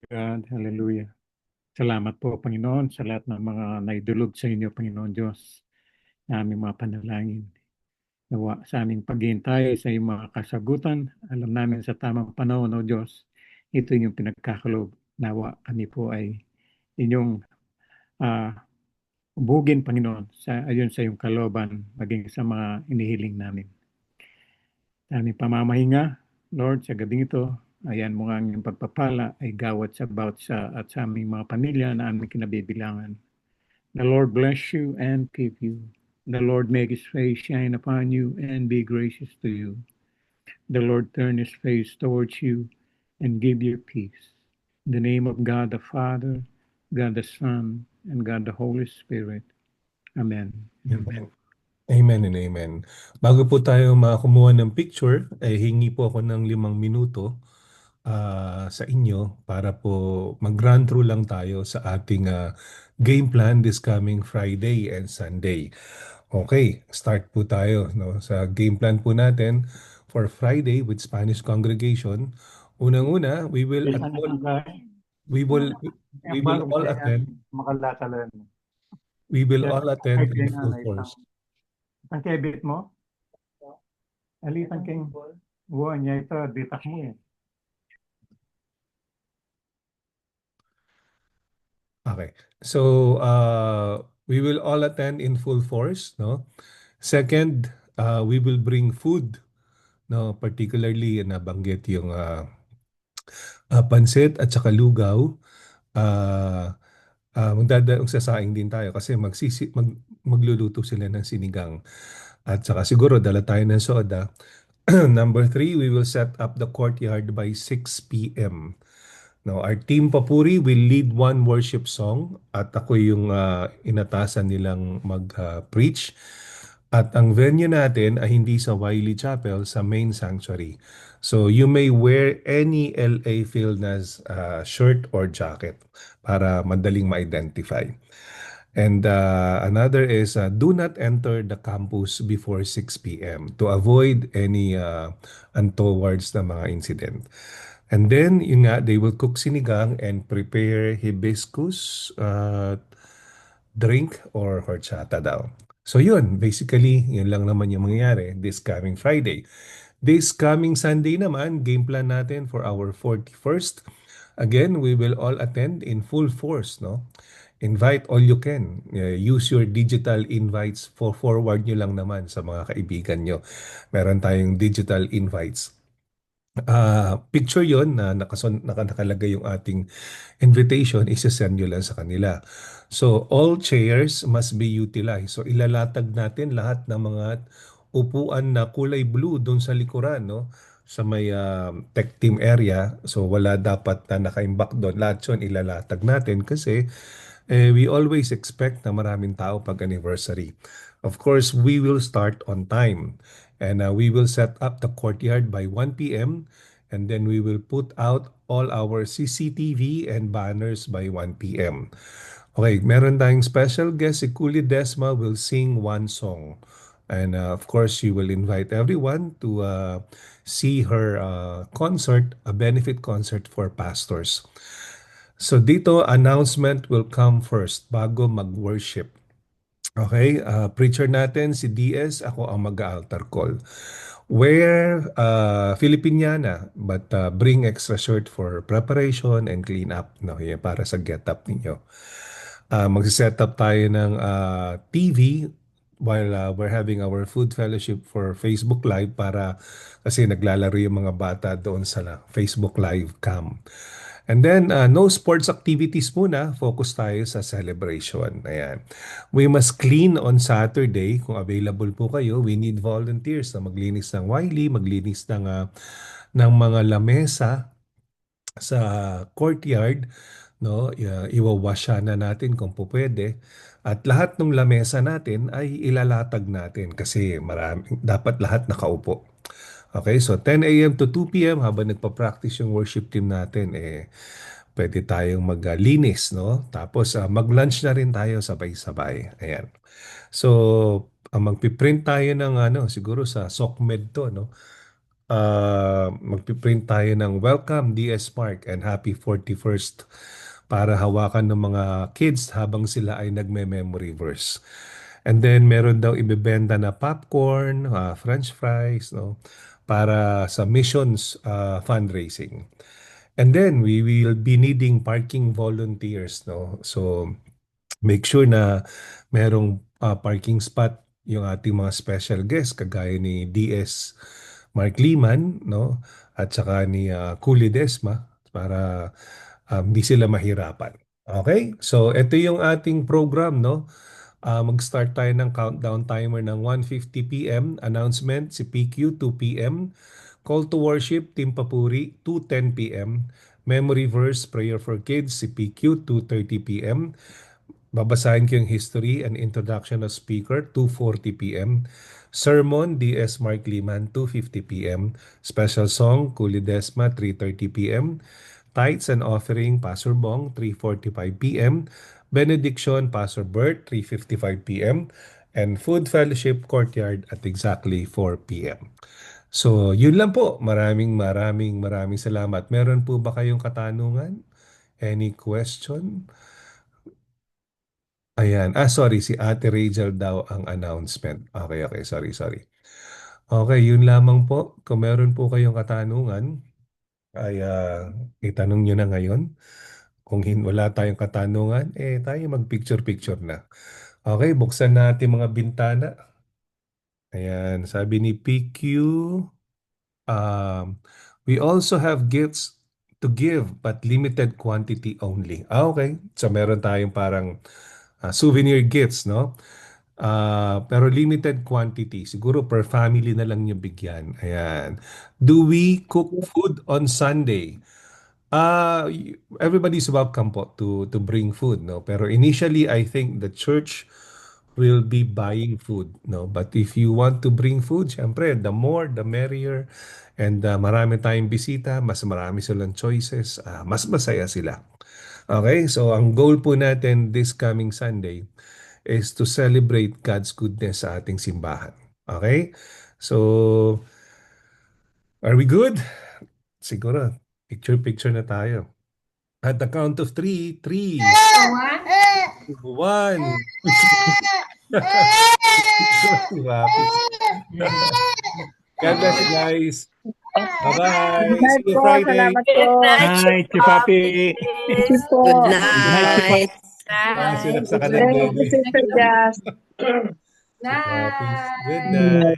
God, hallelujah. Salamat po, Panginoon, sa lahat ng mga naidulog sa inyo, Panginoon Diyos, na aming mga panalangin. Nawa sa aming paghihintay sa iyong mga kasagutan, alam namin sa tamang panahon, O Diyos, ito yung pinagkakalob. Nawa kami po ay inyong ubugin, Panginoon, ayon sa iyong kaloban, maging sa mga inihiling namin. Sa aming pamamahinga, Lord, sa gabing ito, ayan mo nga ang pagpapala ay gawat sa bawat sa at sa aming mga pamilya na aming kinabibilangan. The Lord bless you and keep you. The Lord make his face shine upon you and be gracious to you. The Lord turn his face towards you and give you peace. In the name of God the Father, God the Son, and God the Holy Spirit. Amen. Amen. Amen and amen. Bago po tayo makakumuha ng picture, ay hingi po ako ng 5 minuto sa inyo para po mag-run through lang tayo sa ating game plan this coming Friday and Sunday. Okay, start po tayo sa game plan po natin for Friday with Spanish congregation. Unang-una, we will all attend. We will all attend in full force. Ang kebit mo? Alitan keng buwan niya ito, ditak mo eh. Okay. So, we will all attend in full force, no? Second, we will bring food, no? Particularly, nabanggit yung pansit at saka lugaw. Ah, magsasaing din tayo kasi magluluto sila ng sinigang. At saka siguro dala tayo ng soda. Number three, we will set up the courtyard by 6 p.m. Now, our team Papuri will lead one worship song at ako yung inatasan nilang mag-preach. At ang venue natin ay hindi sa Wiley Chapel, sa main sanctuary. So you may wear any LA Philnas shirt or jacket para madaling ma-identify. And another is do not enter the campus before 6 p.m. to avoid any untowards na mga incident. And then, yun nga, they will cook sinigang and prepare hibiscus drink or horchata daw. So yun, basically, yun lang naman yung mangyayari this coming Friday. This coming Sunday naman, game plan natin for our 41st. Again, we will all attend in full force, no? Invite all you can. Use your digital invites, for forward nyo lang naman sa mga kaibigan nyo. Meron tayong digital invites. Picture yon na nakalagay yung ating invitation, isa-send nyo lang sa kanila. So, all chairs must be utilized. So, ilalatag natin lahat ng mga upuan na kulay blue doon sa likuran, no? Sa may tech team area. So, wala dapat na nakaimbak doon. Lahat yun ilalatag natin kasi we always expect na maraming tao pag anniversary. Of course, we will start on time. And we will set up the courtyard by 1 p.m. And then we will put out all our CCTV and banners by 1 p.m. Okay, meron tayong special guest. Si Kuli Desma will sing one song. And of course, she will invite everyone to see her concert, a benefit concert for pastors. So dito, announcement will come first bago mag-worship. Okay, preacher natin si DS, ako ang mag-altar call. Wear Filipiniana, but bring extra shirt for preparation and clean up, no? Yan, para sa get up ninyo. Magsiset up tayo ng TV while we're having our food fellowship for Facebook Live para kasi naglalaro yung mga bata doon sa Facebook Live cam. And then, no sports activities muna. Focus tayo sa celebration. Ayan. We must clean on Saturday. Kung available po kayo, we need volunteers na maglinis ng Wiley, maglinis ng mga lamesa sa courtyard, no? Iwawasya na natin kung po pwede. At lahat ng lamesa natin ay ilalatag natin kasi dapat lahat nakaupo. Okay, so 10 a.m. to 2 p.m. habang nagpa-practice yung worship team natin, pwede tayong maglinis, no? Tapos mag-lunch na rin tayo sabay-sabay. Ayan. So, magpiprint tayo ng siguro sa SOCMED to, no? Magpiprint tayo ng Welcome DS Park and Happy 41st para hawakan ng mga kids habang sila ay nagme-memory verse. And then meron daw ibebenta na popcorn, french fries, no? Para sa missions fundraising. And then we will be needing parking volunteers, no? So make sure na merong parking spot yung ating mga special guests kagaya ni DS Mark Liman, no? At saka ni Kuli Desma para hindi sila mahirapan. Okay? So ito yung ating program, no? Mag-start tayo ng countdown timer ng 1:50 p.m. Announcement si PQ 2 p.m. Call to worship Team Papuri 2:10 p.m. Memory verse prayer for kids si PQ 2:30 p.m. Babasahin ko yung history and introduction of speaker 2:40 p.m. Sermon DS Mark Liman 2:50 p.m. Special song Kuli Desma 3:30 p.m. Tithes and offering Pastor Bong 3:45 p.m. Benediction Pastor Bert 3:55 p.m. and food fellowship courtyard at exactly 4 p.m. So, yun lang po. Maraming salamat. Meron po ba kayong katanungan? Any question? Ayan. Sorry. Si Ate Rachel daw ang announcement. Okay. Sorry. Okay, yun lamang po. Kung meron po kayong katanungan, ay itanong nyo na ngayon. Kung wala tayong katanungan, tayo mag-picture-picture na. Okay, buksan natin mga bintana. Ayan, sabi ni PQ, we also have gifts to give but limited quantity only. Okay. So meron tayong parang souvenir gifts, no? Pero limited quantity. Siguro per family na lang yung bigyan. Ayan. Do we cook food on Sunday? Everybody's welcome po to bring food, no? Pero initially, I think the church will be buying food, no? But if you want to bring food, syempre, the more, the merrier. And marami tayong bisita, mas marami silang choices, mas masaya sila. Okay, so ang goal po natin this coming Sunday is to celebrate God's goodness sa ating simbahan. Okay? So, are we good? Siguro, picture-picture na tayo. At the count of three, one. God bless you guys. Bye-bye. See you Friday. Salamat po. Hi, Chipapi. Thank you po. Good Hi, night. Sinaksakan ng Thank you, baby. Sister Jazz. Good night.